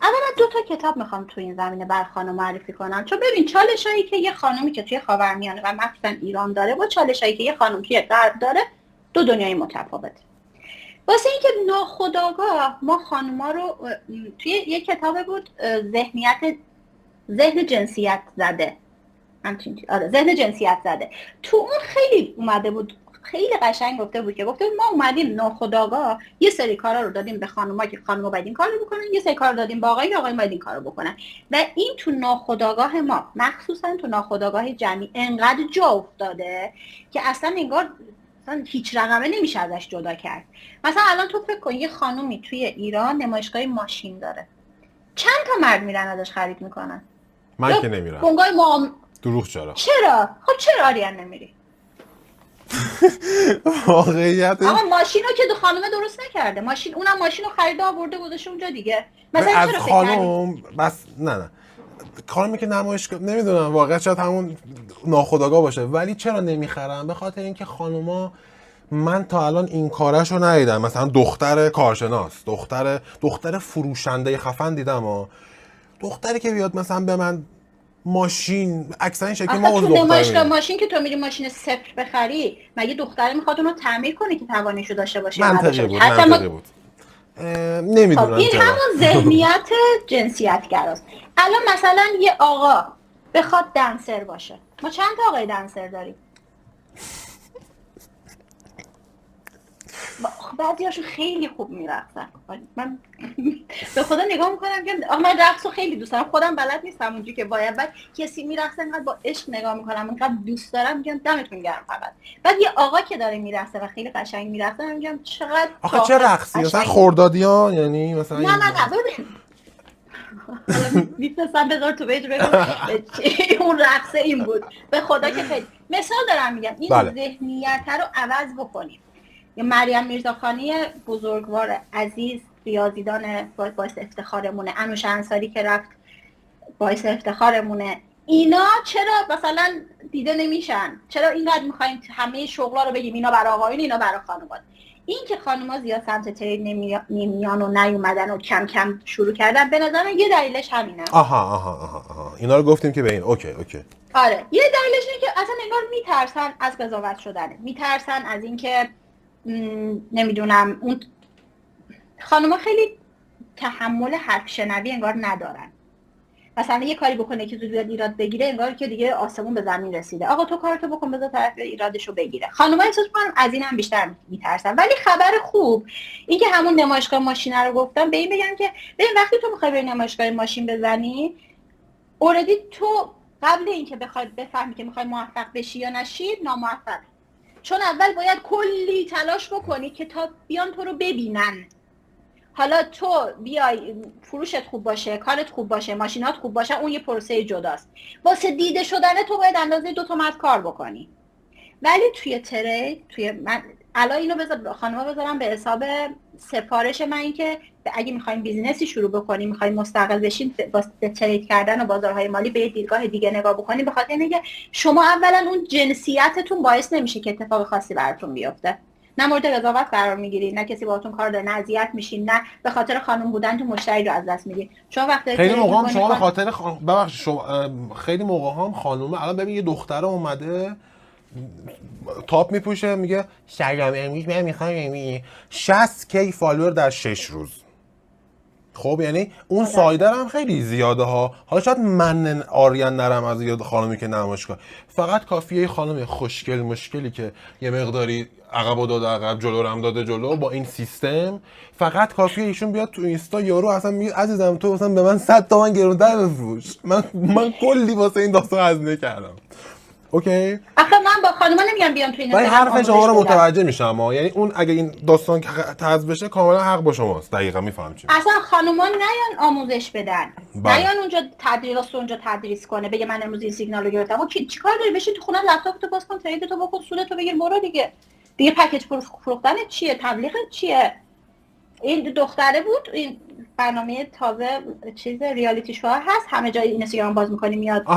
اولا 2 تا کتاب میخوام تو این زمینه بر خانم معرفی کنم، چون ببین چالشایی که یه خانومی که توی خاورمیانه و مخصوصا ایران داره با چالشایی که یه خانم توی غرب داره 2 دنیای متفاوته. واسه اینکه ناخودآگاه ما خانوما رو توی یه کتاب بود ذهن جنسیت زده، ذهن جنسیت زده، تو اون خیلی اومده بود، خیلی قشنگ گفته بود ما اومدیم ناخودآگاه یه سری کارا رو دادیم به خانوما که خانوما باید این کارو بکنن، یه سری کار دادیم به آقایون باید این کارو بکنن و این تو ناخودآگاه ما، مخصوصا تو ناخودآگاه جمعی انقدر جا افتاده که اصلا انگار هیچ رقمه نمیشه ازش جدا کرد. مثلا الان تو فکر کن یه خانومی توی ایران نمایشگاه ماشین داره، چند تا مرد میرن ازش خرید میکنن؟ من که نمیرم. دروغ چرا؟ خب چرا آریان نمیری؟ واقعیت آقا ماشینو که دو خانومه درست نکرده، اونم ماشینو خریده آورده گذاشته اونجا دیگه. مثلا از چرا خانم بس نه خانمی که نمایشگاه نمیدونم واقعا شاید همون ناخودآگاه باشه، ولی چرا نمیخرم؟ به خاطر اینکه خانوما، من تا الان این کارشو ندیدم. مثلا دختر کارشناس، دختر فروشنده خفن دیدم ها. دختری که بیاد مثلا به من ماشین، اکثر این شکلی ما از دختر نمایشگاه ماشین که تو میری ماشین صفر بخری، مگه دختره میخواد اونو تعمیر کنه که توانشو داشته باشه؟ منطقی بود. نمیدونم این همون ذهنیت جنسیتگراست. الان مثلا یه آقا بخواد دنسر باشه، ما چند تا آقای دنسر داریم؟ بعضیاشون خیلی خوب میرقصن. من به خدا نگاه میکنم که من رقصو خیلی دوست دارم، خودم بلد نیستم اونجوری که باید. بعد کسی میرقصه انقدر با عشق نگاه میکنم، انقدر دوست دارم، میگم دمتون گرم. فقط بعد یه آقا که داره میرقصه و خیلی قشنگ میرقصه، میگم چقدر آخه چه رقصی؟ مثلا خردادیان یعنی مثلا نه ببین میتونستم بذار تو پیج بگم اون رقصه این بود. به خدا که خیلی مثال دارم میگم این ذهنیت رو عوض بکنیم. یا مریم میرزاخانی بزرگوار عزیز، ریاضیدان باعث افتخارمونه، انوش انصاری که رفت باعث افتخارمونه. اینا چرا مثلا دیده نمیشن؟ چرا اینقدر میخوایم همه شغلا رو بگیم اینا برای آقایون اینا برای خانومان؟ این که خانوما زیاد سمت ترید نمیان و نیومدن و کم کم شروع کردن، به نظر من یه دلیلش همینه. آها اینا رو گفتیم که به این اوکی. آره یه دلیلش اینه که اصلا انگار میترسن از قضاوت شدن، میترسن از اینکه نمیدونم اون خانوما خیلی تحمل حرف شنوی انگار ندارن. مثلا یه کاری بکنه که زود بیاد ایراد بگیره، انگار که دیگه آسمون به زمین رسیده. آقا تو کارتو بکن بذار طرف ایرادشو بگیره. خانوما احساس می‌کنن از اینم بیشتر میترسن. ولی خبر خوب این که همون نمایشگاه ماشین رو گفتم، به این بگم که ببین وقتی تو می‌خوای به نمایشگاه ماشین بزنی، اوردی تو قبل اینکه بخوای بفهمی که می‌خوای موفق بشی یا نشی، ناموفق. چون اول باید کلی تلاش بکنی که تا بیان تو رو ببینن. حالا تو بیای فروشت خوب باشه، کارت خوب باشه، ماشینات خوب باشه، اون یه پروسه جداست. واسه دیده شدن تو باید اندازه 2 تا مرد کار بکنی. ولی توی ترید، من الان اینو خانوما بذارم به حساب سفارش من، این که اگه میخوایم بیزینسی شروع بکنیم، میخوایم مستقل بشین، واسه ترید کردن و بازارهای مالی به دیدگاه دیگه نگاه بکنیم. به خاطر اینکه شما اولا اون جنسیتتون باعث نمیشه که اتفاق خاصی براتون بیفته. نه مورد قضاوت قرار میگیری، نه کسی باهاتون کار داره، نه اذیت میشین، نه به خاطر خانم بودن تو مشتری رو از دست میدین. چون وقتی خیلی موقع هم شما به خاطر خیلی موقع هم خانومه، الان ببین یه دختره اومده تاپ میپوشه میگه سلام امروز من میخوام 60k فالوور در 6 روز. خب یعنی اون سایدر هم خیلی زیاده ها. حالا شاید من آریان نرم از یاد خانمی که نمایشگاه، فقط کافیه خانم خوشگل مشکلی که یه مقداری عقب داده عقب، جلو هم داده جلو، با این سیستم فقط کافیه ایشون بیاد تو اینستا یارو اصلا میگه عزیزم تو مثلا به من 100 تومن گرونتر بفروش، من کلی واسه این داستان هزینه کردم. اوکی. آخه من با خانوما نمیگم بیام تو این، ولی حرف شما رو متوجه میشم یعنی اون اگه این داستان تضمین بشه کاملا حق با شماست. دقیقاً میفهمم چی. اصلا خانوما نیان آموزش بدن، نیان اونجا تدریس کنه، بگه من امروز این سیگنال رو گرفتم. او چیکار داری؟ بشین تو خونه لپتاپتو باز کن، تریدتو بکن، سودتو بگیر، برو دیگه پکیج فروختن چیه؟ تبلیغ چیه؟ این دختره بود، این برنامه تازه چیز ریالیتی شو هست، همه جای اینستاگرام باز می‌کنی میاد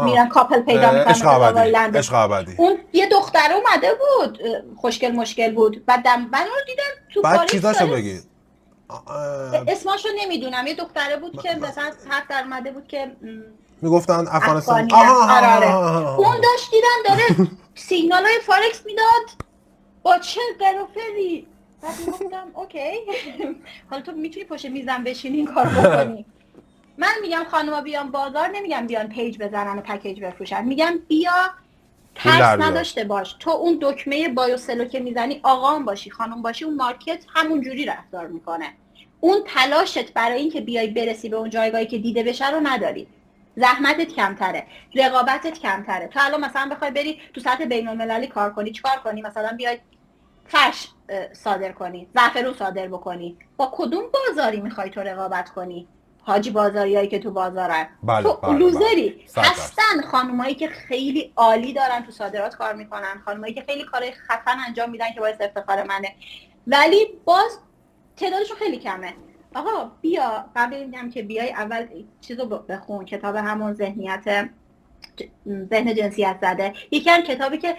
میرن کاپل پیدا می‌کنن. عشق ابدی. اون یه دختره اومده بود خوشگل مشکل بود، بعد من رو دیدم تو بعد چیزاشو بگید. اسمشو نمیدونم، یه دختره بود که مثلا حرف در اومده بود که میگفتن افغانستان. آره اون داشت دیدم داره سیگنال های فارکس میداد با چه قرافری. بعد میگفتم اوکی حالا تو میتونی پشت میزم بشینی این کار بکنی. من میگم خانوما بیان بازار، نمیگم بیان پیج بزنن و پکیج بفروشن، میگم بیا ترس نداشته باش، تو اون دکمه بایوسلو که میزنی آقام باشی خانم باشی، اون مارکت همون جوری رفتار میکنه. اون تلاشت برای اینکه بیای برسی به اون جایگاهی که دیده بشه رو نداری، زحمتت کمتره، رقابتت کمتره. تو الان مثلا بخوای بری تو سطح بین‌المللی کار کنی، چیکار کنی؟ مثلا بیای فرش صادر کنی، زعفرون صادر بکنی، با کدوم بازاری میخوای تو رقابت کنی؟ حاجی بازاریایی که تو بازارن. تو لوزری. هستن خانومایی که خیلی عالی دارن تو صادرات کار میکنن، خانومایی که خیلی کارهای خفن انجام میدن که باعث افتخار منه، ولی باز تعدادشون خیلی کمه. آقا بیا، قبل اینم که بیای اول چیزو بخون، کتاب همون ذهن جنسیت زده، یکی از کتابی که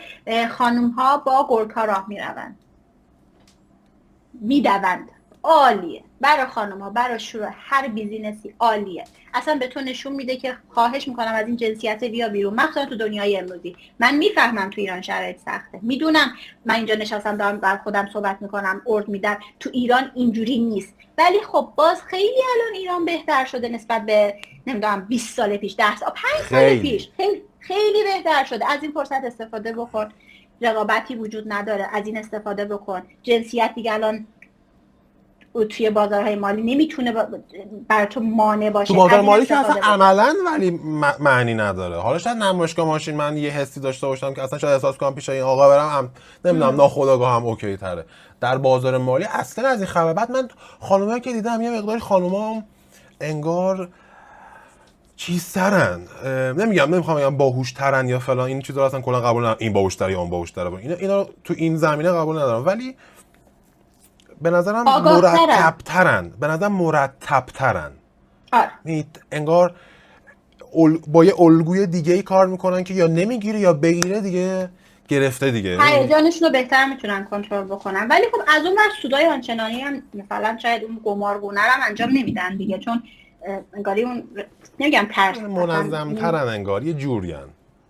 خانوم ها با گرگ‌ها راه میدوند، عالیه برای خانم ها، برای شروع هر بیزینسی عالیه. اصلا به تو نشون میده که خواهش میکنم از این جنسیت بیا بیرون، مخصوصا تو دنیای امروزی. من میفهمم تو ایران شرایط سخته، میدونم من اینجا نشستم دارم بر خودم صحبت میکنم، ارد میدم، تو ایران اینجوری نیست، ولی خب باز خیلی الان ایران بهتر شده نسبت به نمیدونم 20 سال پیش، 10 سال، 5 سال پیش خیلی بهتر شده. از این فرصت استفاده بکن، رقابتی وجود نداره، از این استفاده بکن. جنسیت دیگه الان توی بازارهای مالی نمیتونه برای تو مانع باشه. تو بازار مالی که اصلا عملاً ولی معنی نداره. حالا شاید نمایشگاه ماشین من یه حسی داشته باشم که اصلا شاید احساس کنم پیش این آقا برم نمیدونم ناخودآگاه هم اوکی تره. در بازار مالی اصلا از این خبر. بعد من خانوما که دیدم یه مقداری خانوما انگار چیزترن، نمیخوام بگم باهوشترن یا فلان، این چیزا اصلا کلا قبول ندارم، این باهوشتره یا اون باهوشتره، اینا تو این زمینه قبول ندارم، ولی به نظرم مرتب‌ترن. انگار با یه الگوی دیگه ای کار میکنن که یا نمیگیره یا بگیره دیگه گرفته دیگه، هیجانشون رو بهتر میتونن کنترل بکنن. ولی خب از اون ور سودای آنچنانی هم مثلا شاید اون قمارگونه رو انجام نمیدن دیگه، چون انگاری اون نمیگم ترس منظم‌ترن، انگار یه جورین.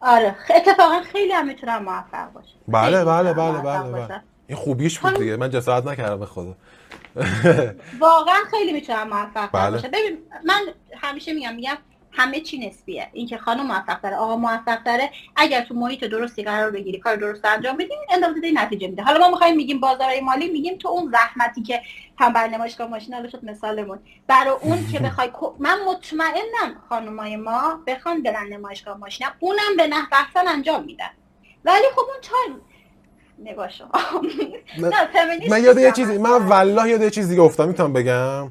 آره اتفاقا خیلی هم میتونن موفق باشه. بله. این خوبیش بود دیگه، من جسارت نکردم به خدا. واقعا خیلی میتونم موفق باشه. ببین من همیشه میگم همه چی نسبیه. اینکه خانم موفق تره، آقا موفق تره، اگر تو محیط درستی قرار بگیری، کار درست انجام بدی، اندازه‌ای نتیجه میده. حالا ما میخوایم میگیم بازارهای مالی، میگیم تو اون زحمتی که هم بر نمایشگاه ماشین حالا شد مثالمون، برای اون که بخوای من مطمئنم خانمای ما بخوان برن نمایشگاه ماشین اونم به نحو احسن انجام میدن، ولی خب اون چای نگاشو من یاد یه چیزی، من والله یاد یه چیز دیگه افتادم، میتونم بگم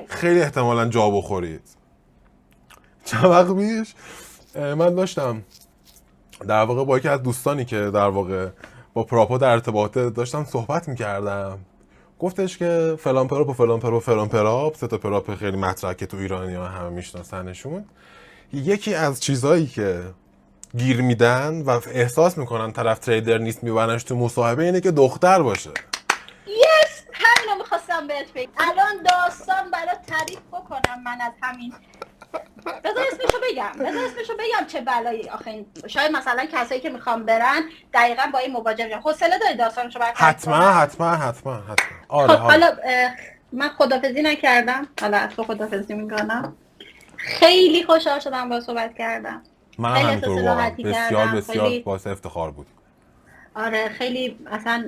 خیلی احتمالاً جا بخورید. چند وقت پیش من داشتم در واقع با یکی از دوستانی که در واقع با پراپا در ارتباطه داشتم صحبت میکردم، گفتش که فلان پراپ و فلان پراپ 3 تا پراپ خیلی مطرحه که تو ایرانی‌ها همه میشناسنشون. یکی از چیزایی که گیر میدن و احساس میکنن طرف تریدر نیست میبرنش تو مصاحبه اینه که دختر باشه. همینو میخواستم بهت بگم. الان داستان برای تعریف بکنم من از همین. بذار اسمشو بگم چه بلایی آخه. شاید مثلا کسایی که میخوام برن دقیقاً با این مواجه بشن. حوصله داری داستانشو برات حتما. آره حالا من خدافظی نکردم، حالا از تو خدافظی میکنم. خیلی خوشحال شدم با صحبت کردم. من همینطور واقعا بسیار باعث افتخار بود. آره خیلی اصلا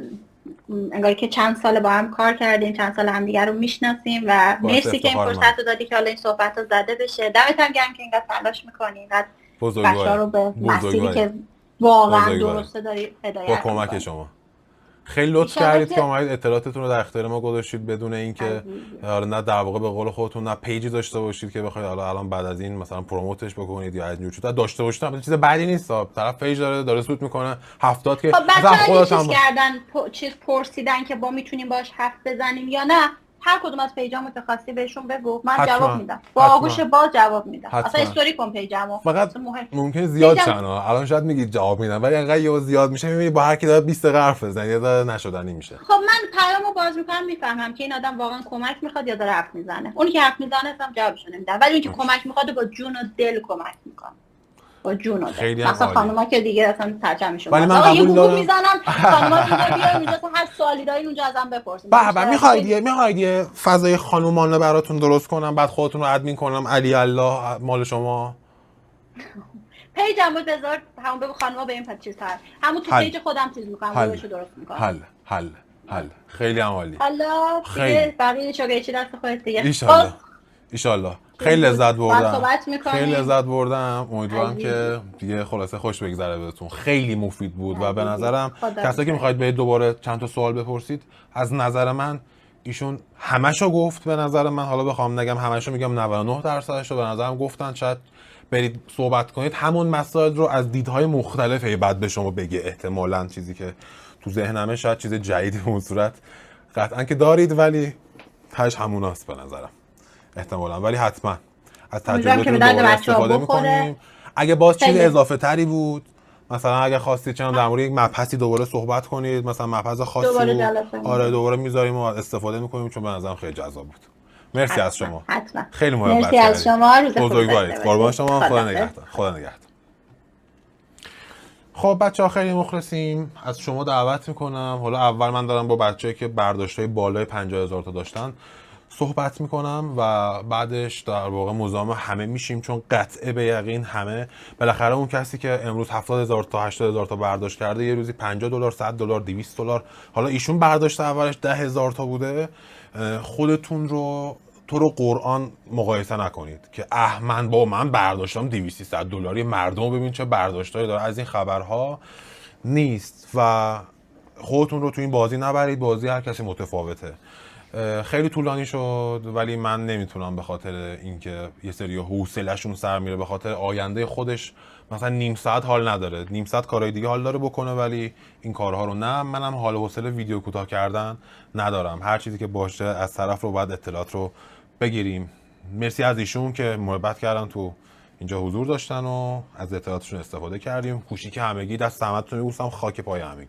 انگار که چند سال با هم کار کردیم، چند سال همدیگر رو میشناسیم و مرسی که این فرصت رو دادی که حالا این صحبت رو زده بشه. دمت هم گرم که اینقدر تلاش میکنی، اینقدر بچه‌ها رو به مسیری که واقعا درسته داری هدایت با کمک شما. خیلی لطف کردید که اومدید اطلاعاتتون رو در اختیار ما گذاشتید بدون اینکه حالا نه در واقع به قول خودتون نه پیجی داشته باشید که بخواید حالا الان بعد از این مثلا پروموتش بکنید یا از یوتیوب داشته باشید. البته چیز بدی نیست، طرف پیج داره سود میکنه 70 که مثلا خودت هم کردن چیز پرسیدن که با میتونیم باش حرف بزنیم یا نه، هر کدوم از پیجامو که خواستی بهشون بگو، من حتما. جواب میدم، با حتما. آغوش باز جواب میدم. حتما. اصلا استوری کن پیجامو. فقط اصلا مهم. ممکنه زیاد پیجم- شن ها. الان شاید میگید جواب میدم، ولی انقدر یهو زیاد میشه میبینی با هر کی داره 20 دقیقه حرف بزنه یه ذره نشدنی میشه. خب من پیامو باز میکنم میفهمم که این آدم واقعا کمک میخواد یا داره حرف میزنه. اونی که حرف میزنه اصلا جوابشو نمیدم، ولی اون که کمک میخواد با جون و دل کمک میکنه. با جون و دل. خیلی هم مثلا عالی. خانوما که دیگه اصلا ترجمه‌شون. ولی من یه قبول گوگل دارم. میزنم خانوما اینجا بیان اینجا تا هر سوالی دارین اونجا ازم بپرسین. به میخواید یه فضای خانومانه براتون درست کنم، بعد خودتون رو ادمین کنم، علی الله مال شما. پیجمو بذار، همون بگو خانوما به این چیز تر، همون تو حل. پیج خودم چیز میکنم، حل. گروهشو درست میکنم. حل. خیلی هم عالی. حالا خیلی. دیگه بقیه چه چی دست خودت دیگه. ایشالله. خیلی لذت بردم. صحبت می‌کنیم. خیلی لذت بردم. امیدوارم عزیز. که دیگه خلاصه خوش بگذره بهتون. خیلی مفید بود و به عزیز. نظرم خدا کسایی که میخواید به دوباره چند تا سوال بپرسید، از نظر من ایشون همشو گفت. به نظر من حالا بخوام نگم همشو، میگم 99% رو به نظرم گفتن. شاید برید صحبت کنید همون مسائل رو از دیدهای مختلفه بعد به شما بگه. احتمالاً چیزی که تو ذهنمه شاید چیز جدیدی به اون صورت قطعاً که دارید، ولی تاش هموناست به نظرم احتمالاً. ولی حتما از تجربه‌تون دوباره استفاده می‌کنیم. اگه باز چیز اضافه تری بود، مثلا اگه خواستید چنان در مورد یک مبحثی دوباره صحبت کنید، مثلا مبحث خاصی دوباره میذاریم و استفاده می‌کنیم، چون به نظرم خیلی جذاب بود. مرسی از شما. حتما. خیلی محبت مرسی از شما. روز خوبی بزرگوارید. داشته قربان باشید. شما. خدا نگهدار. خدا نگهدار. خب بچه‌ها خیلی مخلصیم. از شما دعوت میکنم، حالا اول من دارم با بچه‌ای که برداشت‌های بالای 50,000 تا داشتن صحبت میکنم و بعدش در واقع مزاحم همه میشیم، چون قطعه به یقین همه بالاخره اون کسی که امروز 70,000 تا 80,000 تا برداشت کرده یه روزی $50 $100 $200، حالا ایشون برداشت اولش 10,000 تا بوده. خودتون رو تو رو قرآن مقایسه نکنید که من با من برداشتم $200-300، مردم رو ببین چه برداشتایی داره. از این خبرها نیست و خودتون رو تو این بازی نبرید. بازی هر کسی متفاوته. خیلی طولانی شد، ولی من نمیتونم به خاطر اینکه یه سری حوصله‌شون سر میره به خاطر آینده خودش مثلا نیم ساعت حال نداره، نیم ساعت کارهای دیگه حال داره بکنه، ولی این کارها رو نه. منم حال و حوصله ویدیو کوتاه کردن ندارم. هر چیزی که باشه از طرف رو باید اطلاعات رو بگیریم. مرسی از ایشون که محبت کردن تو اینجا حضور داشتن و از اطلاعاتشون استفاده کردیم. کوشیک همگی دست زحمتتون میبوسم. خاک پای همگی.